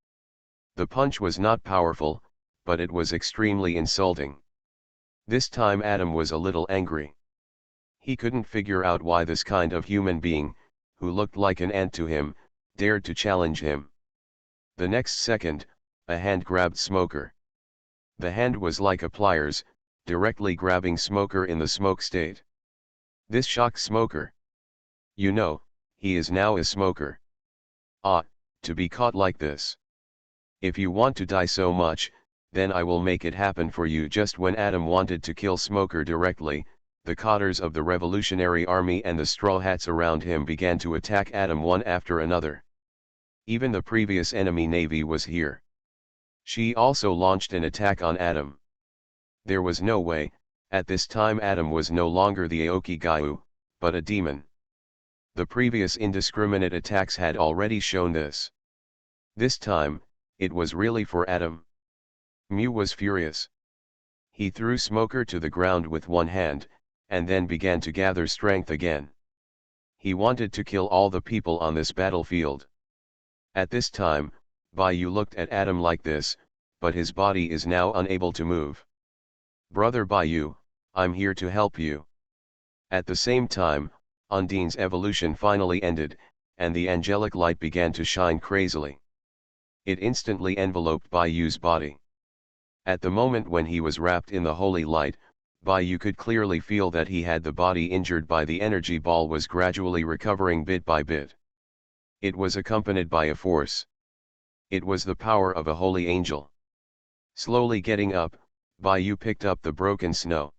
The punch was not powerful, but it was extremely insulting. This time Adam was a little angry. He couldn't figure out why this kind of human being, who looked like an ant to him, dared to challenge him. The next second, a hand grabbed Smoker. The hand was like a pliers, directly grabbing Smoker in the smoke state. This shocked Smoker. You know, he is now a smoker. Ah, to be caught like this. If you want to die so much, then I will make it happen for you. Just when Adam wanted to kill Smoker directly, the Cotters of the Revolutionary Army and the Straw Hats around him began to attack Adam one after another. Even the previous enemy navy was here. She also launched an attack on Adam. There was no way, at this time Adam was no longer the Aoki Gyu, but a demon. The previous indiscriminate attacks had already shown this. This time, it was really for Adam. Mew was furious. He threw Smoker to the ground with one hand, and then began to gather strength again. He wanted to kill all the people on this battlefield. At this time, Bayu looked at Adam like this, but his body is now unable to move. Brother Bayu, I'm here to help you. At the same time, Undine's evolution finally ended, and the angelic light began to shine crazily. It instantly enveloped Bai Yu's body. At the moment when he was wrapped in the holy light, Bai Yu could clearly feel that he had the body injured by the energy ball was gradually recovering bit by bit. It was accompanied by a force. It was the power of a holy angel. Slowly getting up, Bai Yu picked up the broken snow.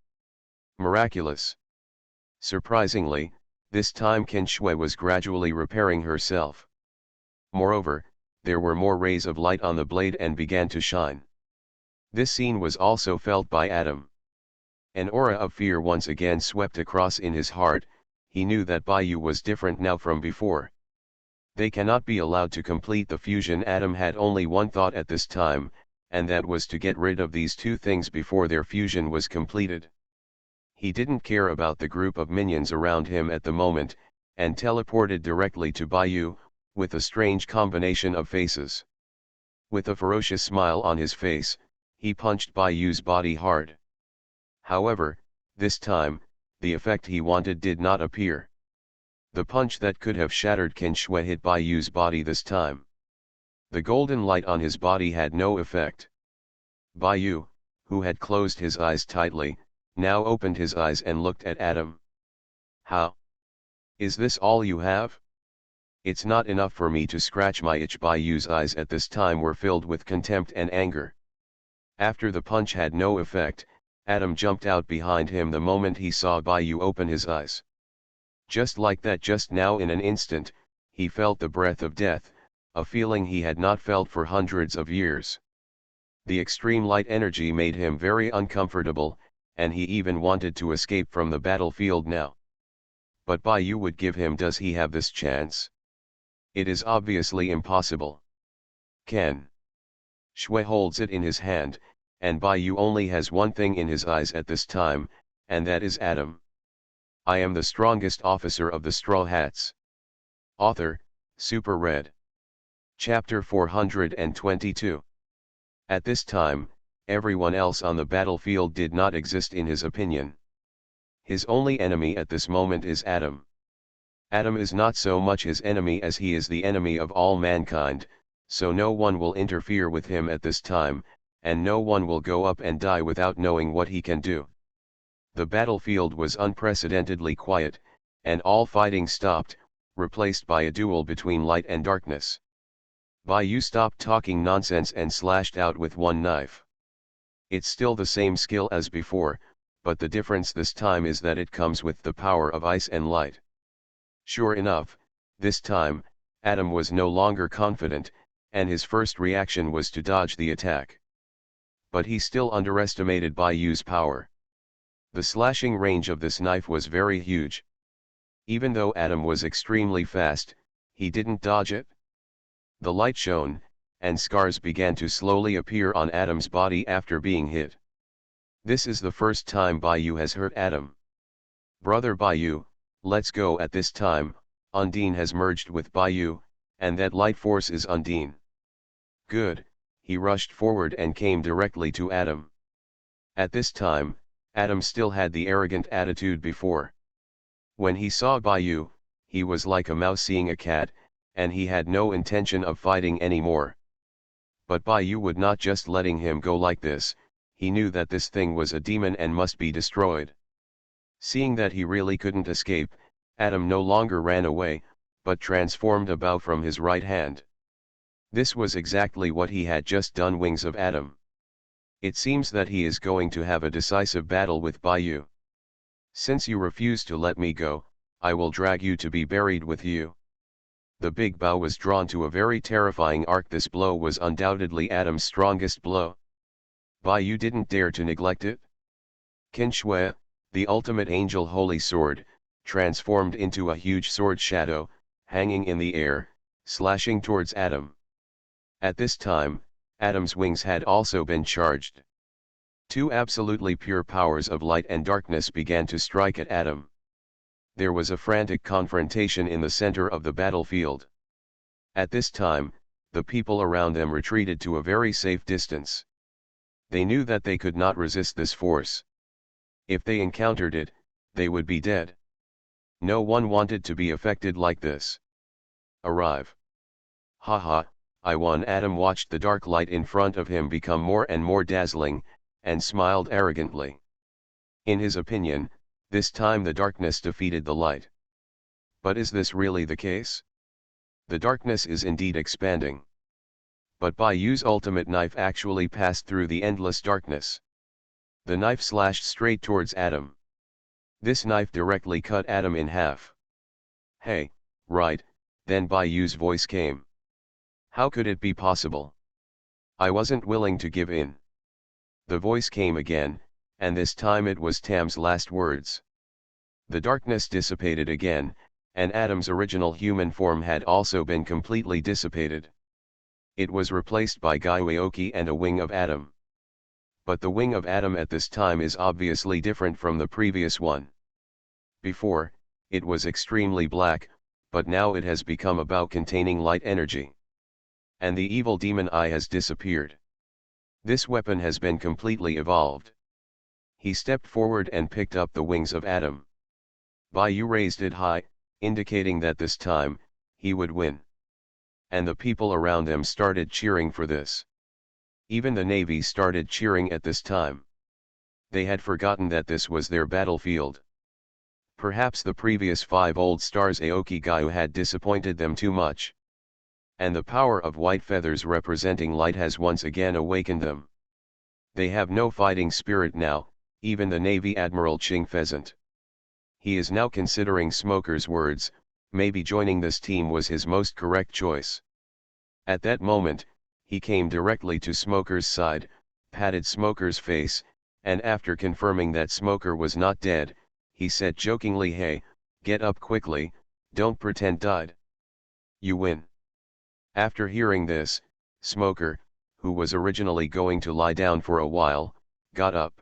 Miraculous! Surprisingly, this time Qin Shui was gradually repairing herself. Moreover, there were more rays of light on the blade and began to shine. This scene was also felt by Adam. An aura of fear once again swept across in his heart. He knew that Bai Yu was different now from before. They cannot be allowed to complete the fusion. Adam had only one thought at this time, and that was to get rid of these two things before their fusion was completed. He didn't care about the group of minions around him at the moment, and teleported directly to Bai Yu, with a strange combination of faces. With a ferocious smile on his face, he punched Bai Yu's body hard. However, this time, the effect he wanted did not appear. The punch that could have shattered Qin Shui hit Bai Yu's body this time. The golden light on his body had no effect. Bai Yu, who had closed his eyes tightly, now opened his eyes and looked at Adam. How? Is this all you have? It's not enough for me to scratch my itch. Bai Yu's eyes at this time were filled with contempt and anger. After the punch had no effect, Adam jumped out behind him the moment he saw Bai Yu open his eyes. Just like that, just now in an instant, he felt the breath of death, a feeling he had not felt for hundreds of years. The extreme light energy made him very uncomfortable, and he even wanted to escape from the battlefield now. But Bai Yu would give him. Does he have this chance? It is obviously impossible. Qin Shui holds it in his hand, and Bai Yu only has one thing in his eyes at this time, and that is Adam. I am the strongest officer of the Straw Hats. Author, Super Red. Chapter 422. At this time, everyone else on the battlefield did not exist in his opinion. His only enemy at this moment is Adam. Adam is not so much his enemy as he is the enemy of all mankind, so no one will interfere with him at this time, and no one will go up and die without knowing what he can do. The battlefield was unprecedentedly quiet, and all fighting stopped, replaced by a duel between light and darkness. Bai Yu stopped talking nonsense and slashed out with one knife. It's still the same skill as before, but the difference this time is that it comes with the power of ice and light. Sure enough, this time, Adam was no longer confident, and his first reaction was to dodge the attack. But he still underestimated Bai Yu's power. The slashing range of this knife was very huge. Even though Adam was extremely fast, he didn't dodge it. The light shone, and scars began to slowly appear on Adam's body after being hit. This is the first time Bai Yu has hurt Adam. Brother Bai Yu, let's go. At this time, Undine has merged with Bai Yu, and that light force is Undine. Good, he rushed forward and came directly to Adam. At this time, Adam still had the arrogant attitude before. When he saw Bai Yu, he was like a mouse seeing a cat, and he had no intention of fighting anymore. But Bai Yu would not just letting him go like this. He knew that this thing was a demon and must be destroyed. Seeing that he really couldn't escape, Adam no longer ran away, but transformed a bow from his right hand. This was exactly what he had just done. Wings of Adam. It seems that he is going to have a decisive battle with Bai Yu. Since you refuse to let me go, I will drag you to be buried with you. The big bow was drawn to a very terrifying arc. This blow was undoubtedly Adam's strongest blow. Bai Yu didn't dare to neglect it. Qin Shui, the ultimate angel holy sword, transformed into a huge sword shadow, hanging in the air, slashing towards Adam. At this time, Adam's wings had also been charged. Two absolutely pure powers of light and darkness began to strike at Adam. There was a frantic confrontation in the center of the battlefield. At this time, the people around them retreated to a very safe distance. They knew that they could not resist this force. If they encountered it, they would be dead. No one wanted to be affected like this. Arrive. Haha, Adam watched the dark light in front of him become more and more dazzling, and smiled arrogantly. In his opinion, this time the darkness defeated the light. But is this really the case? The darkness is indeed expanding. But Bai Yu's ultimate knife actually passed through the endless darkness. The knife slashed straight towards Adam. This knife directly cut Adam in half. Hey, right, then Bai Yu's voice came. How could it be possible? I wasn't willing to give in. The voice came again, and this time it was Tam's last words. The darkness dissipated again, and Adam's original human form had also been completely dissipated. It was replaced by Gaiwaoki and a wing of Adam. But the wing of Adam at this time is obviously different from the previous one. Before, it was extremely black, but now it has become about containing light energy. And the evil demon eye has disappeared. This weapon has been completely evolved. He stepped forward and picked up the wings of Adam. Bai Yu raised it high, indicating that this time, he would win. And the people around them started cheering for this. Even the Navy started cheering at this time. They had forgotten that this was their battlefield. Perhaps the previous 5 old stars Aoki Gaiu had disappointed them too much. And the power of white feathers representing light has once again awakened them. They have no fighting spirit now, even the Navy Admiral Ching Pheasant. He is now considering Smoker's words, maybe joining this team was his most correct choice. At that moment, he came directly to Smoker's side, patted Smoker's face, and after confirming that Smoker was not dead, he said jokingly, "Hey, get up quickly, don't pretend died. You win." After hearing this, Smoker, who was originally going to lie down for a while, got up.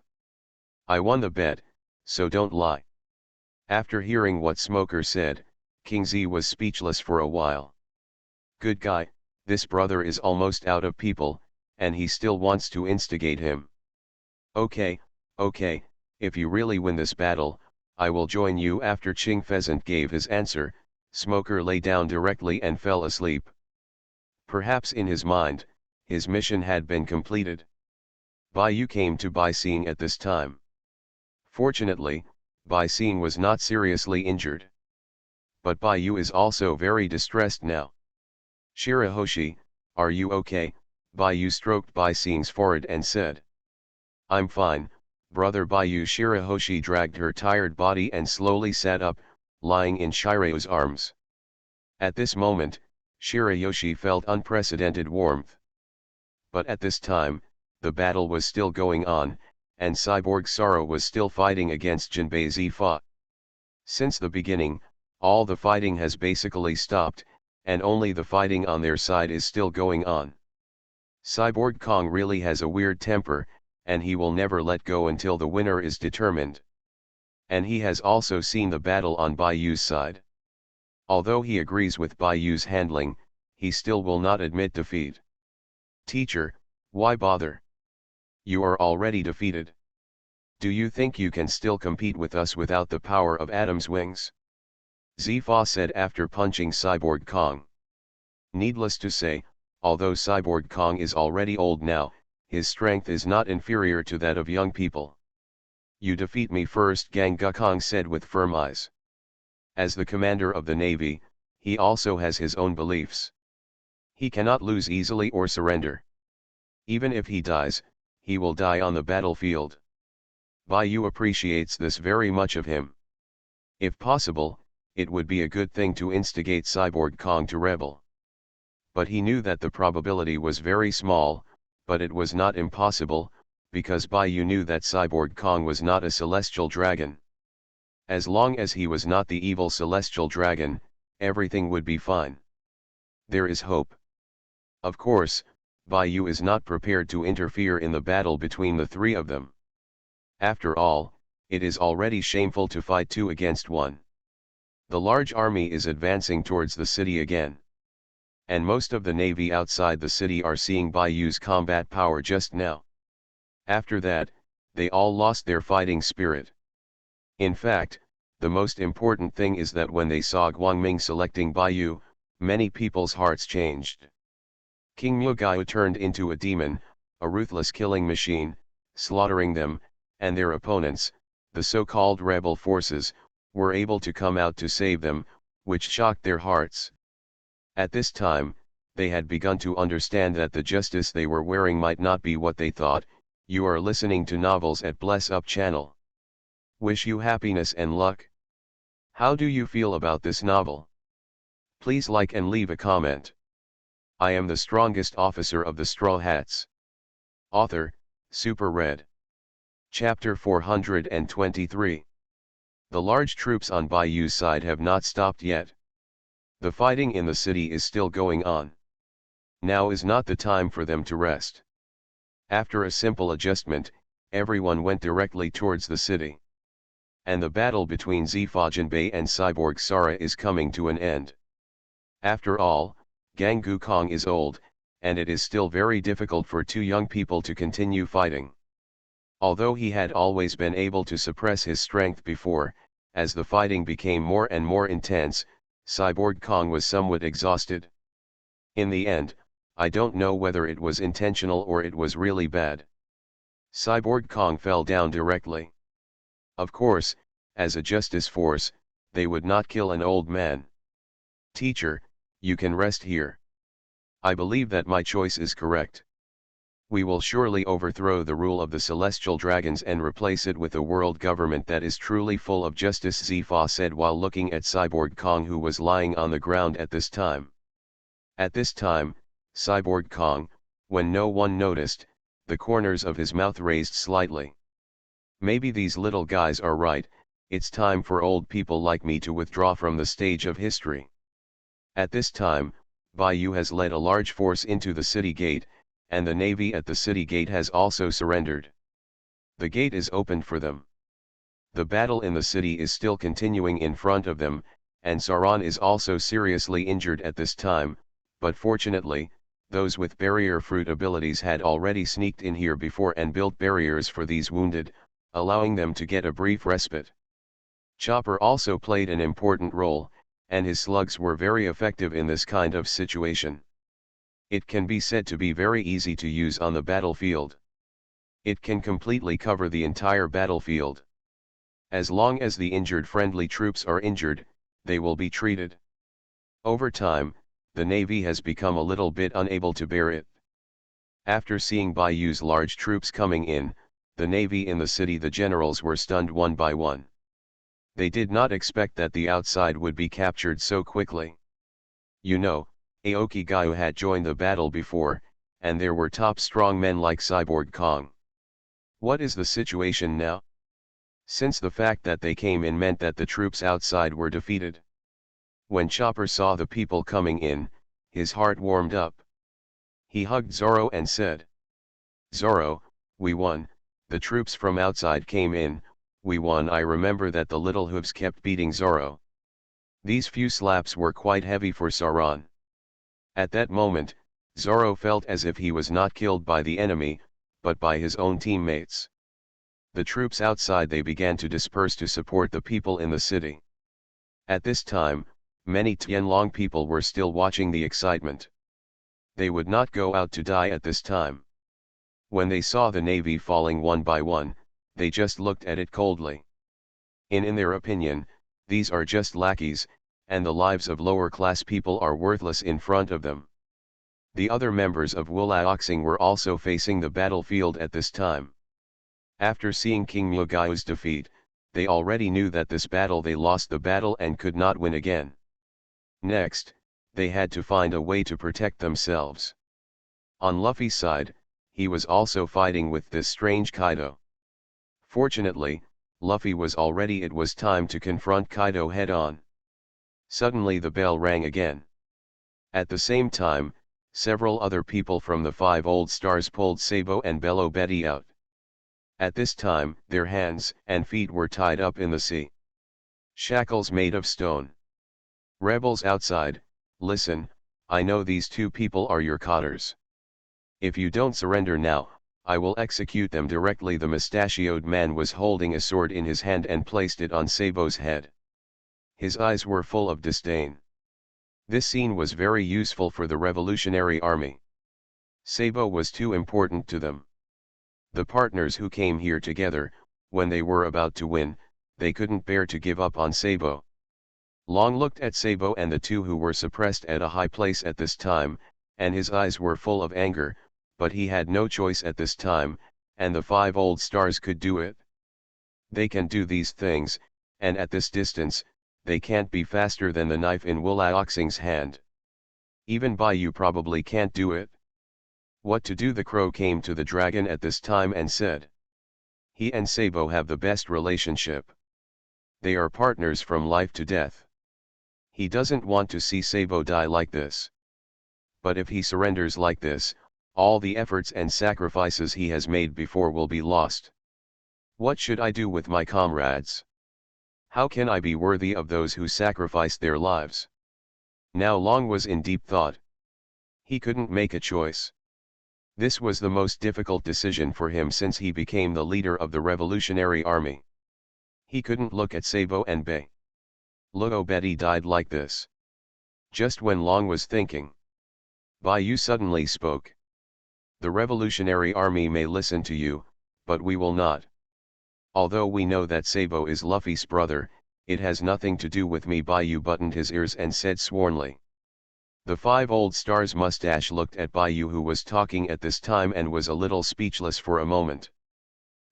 "I won the bet, so don't lie." After hearing what Smoker said, King Z was speechless for a while. Good guy, this brother is almost out of people, and he still wants to instigate him. Okay, if you really win this battle, I will join you. After Ching Pheasant gave his answer, Smoker lay down directly and fell asleep. Perhaps in his mind, his mission had been completed. Bai Yu came to Bai Xing at this time. Fortunately, Bai Xing was not seriously injured. But Bai Yu is also very distressed now. "Shirahoshi, are you okay?" Bai Yu stroked Bai Xing's forehead and said. "I'm fine, brother Bai Yu." Shirahoshi dragged her tired body and slowly sat up, lying in Shirayu's arms. At this moment, Shirayoshi felt unprecedented warmth. But at this time, the battle was still going on, and Cyborg Saro was still fighting against Jinbei Zifa. Since the beginning, all the fighting has basically stopped, and only the fighting on their side is still going on. Cyborg Kong really has a weird temper, and he will never let go until the winner is determined. And he has also seen the battle on Bai Yu's side. Although he agrees with Bai Yu's handling, he still will not admit defeat. "Teacher, why bother? You are already defeated. Do you think you can still compete with us without the power of Adam's wings?" Zifa said after punching Cyborg Kong. Needless to say, although Cyborg Kong is already old now, his strength is not inferior to that of young people. "You defeat me first," Gang Gukong said with firm eyes. As the commander of the Navy, he also has his own beliefs. He cannot lose easily or surrender. Even if he dies, he will die on the battlefield. Bai Yu appreciates this very much of him. If possible, it would be a good thing to instigate Cyborg Kong to rebel. But he knew that the probability was very small, but it was not impossible, because Bai Yu knew that Cyborg Kong was not a celestial dragon. As long as he was not the evil celestial dragon, everything would be fine. There is hope. Of course, Bai Yu is not prepared to interfere in the battle between the three of them. After all, it is already shameful to fight 2 against 1. The large army is advancing towards the city again. And most of the navy outside the city are seeing Bai Yu's combat power just now. After that, they all lost their fighting spirit. In fact, the most important thing is that when they saw Guangming selecting Bai Yu, many people's hearts changed. King Mugao turned into a demon, a ruthless killing machine, slaughtering them, and their opponents, the so-called rebel forces, were able to come out to save them, which shocked their hearts. At this time, they had begun to understand that the justice they were wearing might not be what they thought. You are listening to Novels at Bless Up channel. Wish you happiness and luck. How do you feel about this novel? Please like and leave a comment. I am the strongest officer of the Straw Hats. Author, Super Red. Chapter 423. The large troops on Bayou's side have not stopped yet. The fighting in the city is still going on. Now is not the time for them to rest. After a simple adjustment, everyone went directly towards the city. And the battle between Zifajanbei and Cyborg Sara is coming to an end. After all, Gangu Kong is old, and it is still very difficult for two young people to continue fighting. Although he had always been able to suppress his strength before, as the fighting became more and more intense, Cyborg Kong was somewhat exhausted. In the end, I don't know whether it was intentional or it was really bad. Cyborg Kong fell down directly. Of course, as a justice force, they would not kill an old man. Teacher, you can rest here. I believe that my choice is correct. We will surely overthrow the rule of the celestial dragons and replace it with a world government that is truly full of justice, Zifa said while looking at Cyborg Kong, who was lying on the ground at this time. At this time, Cyborg Kong, when no one noticed, the corners of his mouth raised slightly. Maybe these little guys are right, it's time for old people like me to withdraw from the stage of history. At this time, Bayou has led a large force into the city gate, and the navy at the city gate has also surrendered. The gate is opened for them. The battle in the city is still continuing in front of them, and Sauron is also seriously injured at this time, but fortunately, those with barrier fruit abilities had already sneaked in here before and built barriers for these wounded, allowing them to get a brief respite. Chopper also played an important role, and his slugs were very effective in this kind of situation. It can be said to be very easy to use on the battlefield. It can completely cover the entire battlefield. As long as the injured friendly troops are injured, they will be treated. Over time, the Navy has become a little bit unable to bear it. After seeing Bayou's large troops coming in, the Navy in the city, the generals were stunned one by one. They did not expect that the outside would be captured so quickly. You know, Aoki Gyu had joined the battle before, and there were top strong men like Cyborg Kong. What is the situation now? Since the fact that they came in meant that the troops outside were defeated. When Chopper saw the people coming in, his heart warmed up. He hugged Zoro and said, "Zoro, we won, the troops from outside came in, we won." I remember that the little hooves kept beating Zoro. These few slaps were quite heavy for Sauron. At that moment, Zoro felt as if he was not killed by the enemy, but by his own teammates. The troops outside, they began to disperse to support the people in the city. At this time, many Tianlong people were still watching the excitement. They would not go out to die at this time. When they saw the navy falling one by one, they just looked at it coldly. In their opinion, these are just lackeys, and the lives of lower-class people are worthless in front of them. The other members of Wulaoxing were also facing the battlefield at this time. After seeing King Mugau's defeat, they already knew that this battle they lost the battle and could not win again. Next, they had to find a way to protect themselves. On Luffy's side, he was also fighting with this strange Kaido. Fortunately, Luffy was already. It was time to confront Kaido head-on. Suddenly the bell rang again. At the same time, several other people from the 5 Old Stars pulled Sabo and Bello Betty out. At this time, their hands and feet were tied up in the sea. Shackles made of stone. Rebels outside, listen, I know these 2 people are your cotters. If you don't surrender now, I will execute them directly. The mustachioed man was holding a sword in his hand and placed it on Sabo's head. His eyes were full of disdain. This scene was very useful for the Revolutionary Army. Sabo was too important to them. The partners who came here together, when they were about to win, they couldn't bear to give up on Sabo. Long looked at Sabo and the two who were suppressed at a high place at this time, and his eyes were full of anger, but he had no choice at this time, and the 5 old stars could do it. They can do these things, and at this distance, they can't be faster than the knife in Wulaoxing's hand. Even Baiyu probably can't do it. What to do? The crow came to the dragon at this time and said. He and Sabo have the best relationship. They are partners from life to death. He doesn't want to see Sabo die like this. But if he surrenders like this, all the efforts and sacrifices he has made before will be lost. What should I do with my comrades? How can I be worthy of those who sacrificed their lives? Now Long was in deep thought. He couldn't make a choice. This was the most difficult decision for him since he became the leader of the Revolutionary Army. He couldn't look at Sabo and Bei Luo Betty died like this. Just when Long was thinking, Baiyu suddenly spoke. The Revolutionary Army may listen to you, but we will not. Although we know that Sabo is Luffy's brother, it has nothing to do with me. Baiyu buttoned his ears and said swornly. The 5 old stars mustache looked at Baiyu, who was talking at this time, and was a little speechless for a moment.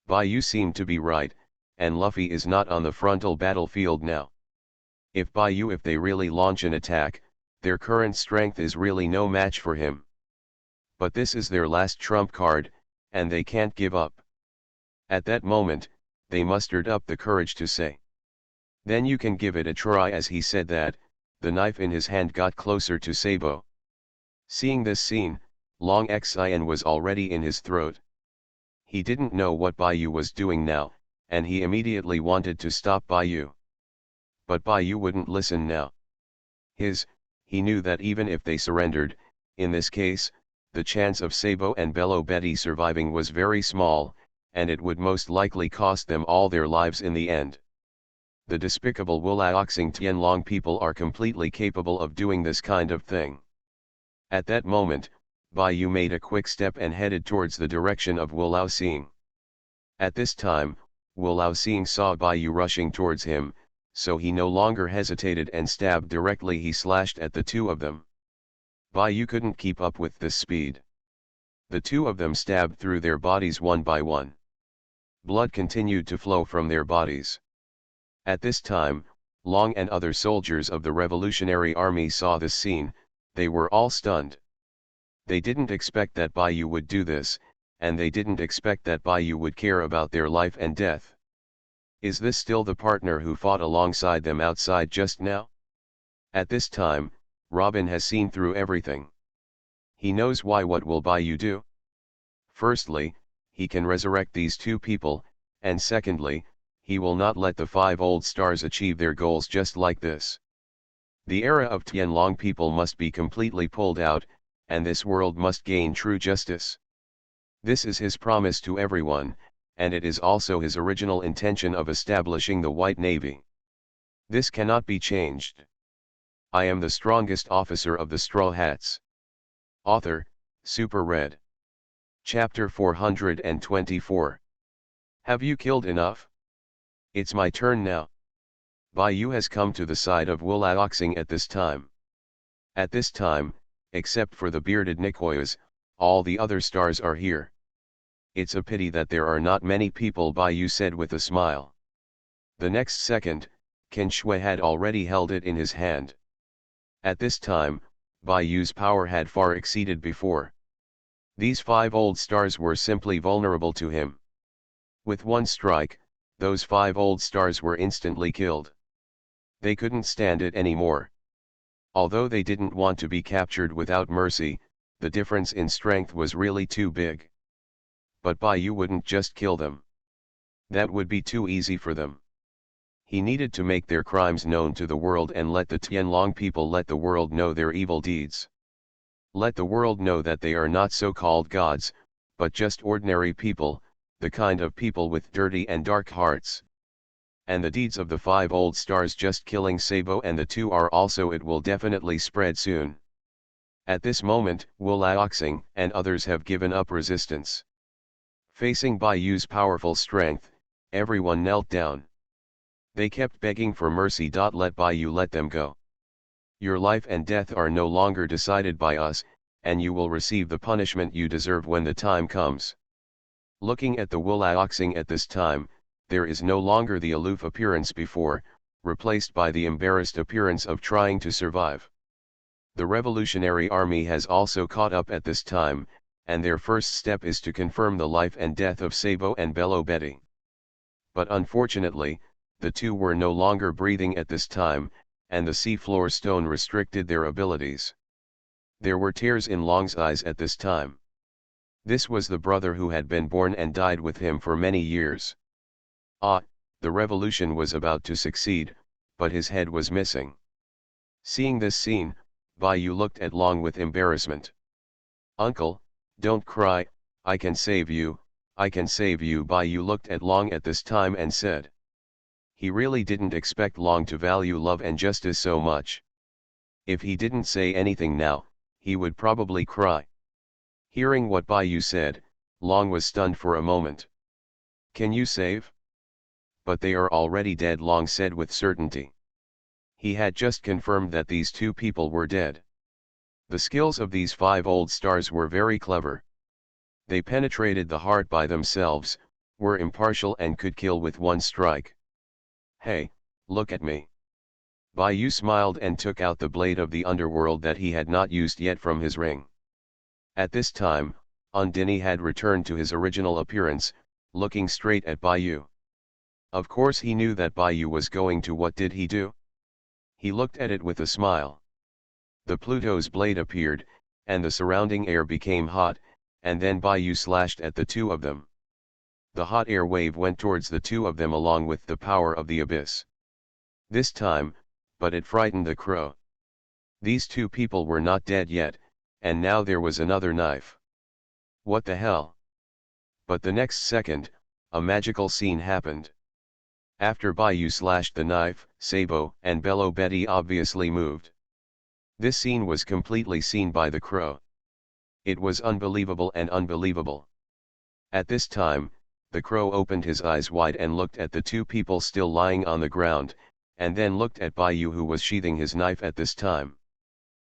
Baiyu seemed to be right, and Luffy is not on the frontal battlefield now. If they really launch an attack, their current strength is really no match for him. But this is their last trump card, and they can't give up. At that moment, they mustered up the courage to say. Then you can give it a try. As he said that, the knife in his hand got closer to Sabo. Seeing this scene, Long Xian was already in his throat. He didn't know what Baiyu was doing now, and he immediately wanted to stop Baiyu. But Baiyu wouldn't listen now. He knew that even if they surrendered, in this case, the chance of Sabo and Bello Betty surviving was very small, and it would most likely cost them all their lives in the end. The despicable Wulaoxing Tianlong people are completely capable of doing this kind of thing. At that moment, Baiyu made a quick step and headed towards the direction of Wulaoxing. At this time, Wulaoxing saw Baiyu rushing towards him, so he no longer hesitated and stabbed directly. He slashed at the two of them. Baiyu couldn't keep up with this speed. The two of them stabbed through their bodies one by one. Blood continued to flow from their bodies. At this time, Long and other soldiers of the Revolutionary Army saw this scene. They were all stunned. They didn't expect that Baiyu would do this, and they didn't expect that Baiyu would care about their life and death. Is this still the partner who fought alongside them outside just now? At this time, Robin has seen through everything. He knows why. What will Baiyu do? Firstly, he can resurrect these two people, and secondly, he will not let the 5 old stars achieve their goals just like this. The era of Tianlong people must be completely pulled out, and this world must gain true justice. This is his promise to everyone, and it is also his original intention of establishing the White Navy. This cannot be changed. I am the strongest officer of the Straw Hats. Author, Super Red. Chapter 424. Have you killed enough? It's my turn now. Baiyu has come to the side of Wulaoxing at this time. At this time, except for the bearded Nikoyas, all the other stars are here. It's a pity that there are not many people, Baiyu said with a smile. The next second, Qin Shui had already held it in his hand. At this time, Baiyu's power had far exceeded before. These 5 old stars were simply vulnerable to him. With one strike, those 5 old stars were instantly killed. They couldn't stand it anymore. Although they didn't want to be captured without mercy, the difference in strength was really too big. But Baiyu wouldn't just kill them. That would be too easy for them. He needed to make their crimes known to the world and let the Tianlong people let the world know their evil deeds. Let the world know that they are not so-called gods, but just ordinary people, the kind of people with dirty and dark hearts. And the deeds of the 5 old stars just killing Sabo and the two are also, it will definitely spread soon. At this moment, Wu Laoxing and others have given up resistance. Facing Bai Yu's powerful strength, everyone knelt down. They kept begging for mercy. Let Bai Yu let them go. Your life and death are no longer decided by us, and you will receive the punishment you deserve when the time comes. Looking at the Wu Laoxing at this time, there is no longer the aloof appearance before, replaced by the embarrassed appearance of trying to survive. The Revolutionary Army has also caught up at this time, and their first step is to confirm the life and death of Sabo and Bello Betty. But unfortunately, the two were no longer breathing at this time, and the seafloor stone restricted their abilities. There were tears in Long's eyes at this time. This was the brother who had been born and died with him for many years. The revolution was about to succeed, but his head was missing. Seeing this scene, Bai Yu looked at Long with embarrassment. "Uncle, don't cry, I can save you, I can save you." Bai Yu looked at Long at this time and said. He really didn't expect Long to value love and justice so much. If he didn't say anything now, he would probably cry. Hearing what Bai Yu said, Long was stunned for a moment. "Can you save?" "But they are already dead," Long said with certainty. He had just confirmed that these two people were dead. The skills of these 5 old stars were very clever. They penetrated the heart by themselves, were impartial and could kill with one strike. "Hey, look at me." Bai Yu smiled and took out the blade of the underworld that he had not used yet from his ring. At this time, Undini had returned to his original appearance, looking straight at Bai Yu. Of course he knew that Bai Yu was going to. What did he do? He looked at it with a smile. The Pluto's blade appeared, and the surrounding air became hot, and then Bai Yu slashed at the two of them. The hot air wave went towards the two of them along with the power of the abyss. This time, but it frightened the crow. These two people were not dead yet, and now there was another knife. What the hell? But the next second, a magical scene happened. After Bai Yu slashed the knife, Sabo and Bello Betty obviously moved. This scene was completely seen by the crow. It was unbelievable and unbelievable. At this time, the crow opened his eyes wide and looked at the two people still lying on the ground, and then looked at Bai Yu who was sheathing his knife at this time.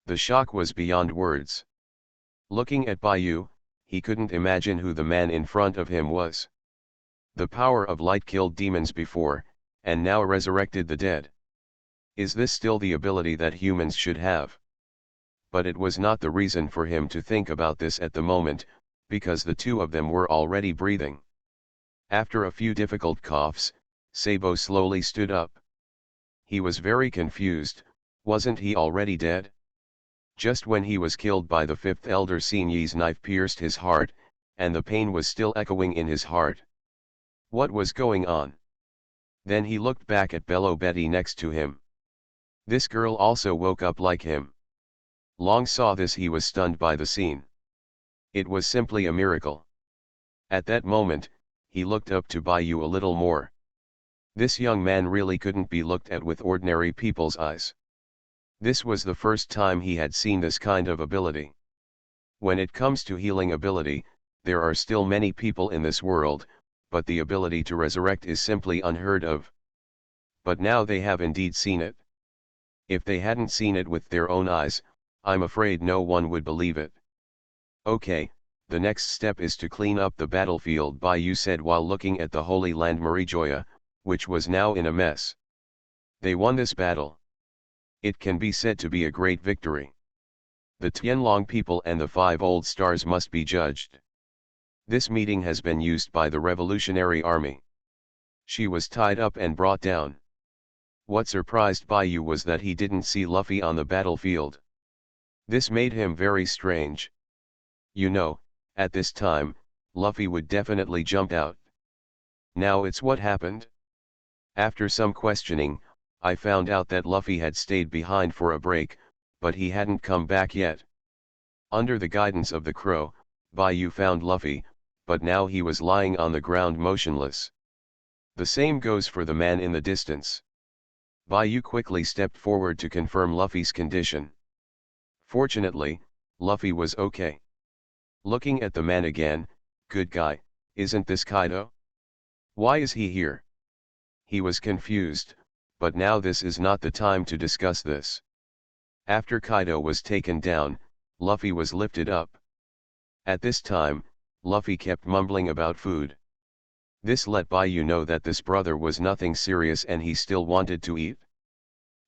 The shock was beyond words. Looking at Bai Yu, he couldn't imagine who the man in front of him was. The power of light killed demons before, and now resurrected the dead. Is this still the ability that humans should have? But it was not the reason for him to think about this at the moment, because the two of them were already breathing. After a few difficult coughs, Sabo slowly stood up. He was very confused. Wasn't he already dead? Just when he was killed by the fifth elder, Xinyi's knife pierced his heart, and the pain was still echoing in his heart. What was going on? Then he looked back at Bello Betty next to him. This girl also woke up like him. Long saw this. He was stunned by the scene. It was simply a miracle. At that moment, he looked up to Bai Yu a little more. This young man really couldn't be looked at with ordinary people's eyes. This was the first time he had seen this kind of ability. When it comes to healing ability, there are still many people in this world, but the ability to resurrect is simply unheard of. But now they have indeed seen it. If they hadn't seen it with their own eyes, I'm afraid no one would believe it. Okay, the next step is to clean up the battlefield, Bai Yu said while looking at the Holy Land Marijoya, which was now in a mess. They won this battle. It can be said to be a great victory. The Tianlong people and the 5 old stars must be judged. This meeting has been used by the Revolutionary Army. She was tied up and brought down. What surprised Bai Yu was that he didn't see Luffy on the battlefield. This made him very strange. You know, at this time, Luffy would definitely jump out. Now it's what happened? After some questioning, I found out that Luffy had stayed behind for a break, but he hadn't come back yet. Under the guidance of the crow, Bai Yu found Luffy, but now he was lying on the ground motionless. The same goes for the man in the distance. Bai Yu quickly stepped forward to confirm Luffy's condition. Fortunately, Luffy was okay. Looking at the man again, good guy, isn't this Kaido? Why is he here? He was confused, but now this is not the time to discuss this. After Kaido was taken down, Luffy was lifted up. At this time, Luffy kept mumbling about food. This let Baiyu know that this brother was nothing serious and he still wanted to eat.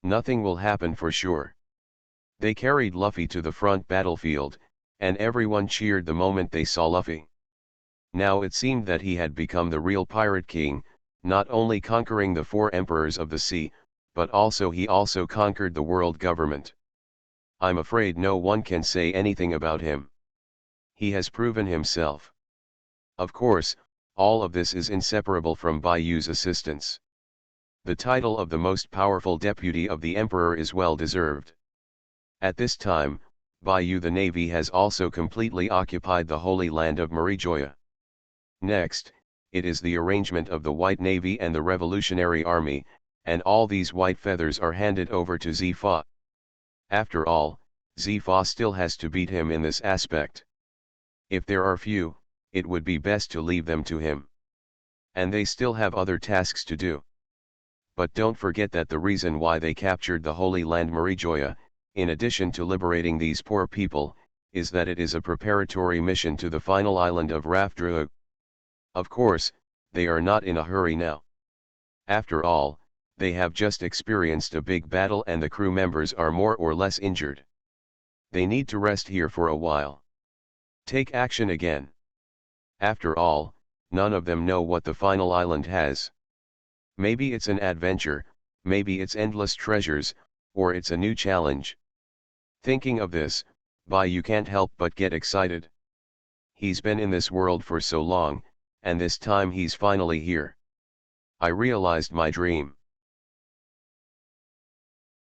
Nothing will happen for sure. They carried Luffy to the front battlefield, and everyone cheered the moment they saw Luffy. Now it seemed that he had become the real Pirate King, not only conquering the 4 emperors of the sea, but he also conquered the world government. I'm afraid no one can say anything about him. He has proven himself. Of course, all of this is inseparable from Baiyu's assistance. The title of the most powerful deputy of the emperor is well deserved. At this time, Baiyu the navy has also completely occupied the Holy Land of Marijoya. Next, it is the arrangement of the White Navy and the Revolutionary Army, and all these white feathers are handed over to Zifa. After all, Zifa still has to beat him in this aspect. If there are few, it would be best to leave them to him. And they still have other tasks to do. But don't forget that the reason why they captured the Holy Land Marijoya, in addition to liberating these poor people, is that it is a preparatory mission to the final island of Rafdrua. Of course, they are not in a hurry now. After all, they have just experienced a big battle and the crew members are more or less injured. They need to rest here for a while. Take action again. After all, none of them know what the final island has. Maybe it's an adventure, maybe it's endless treasures, or it's a new challenge. Thinking of this, Baiyu can't help but get excited. He's been in this world for so long, and this time he's finally here. I realized my dream.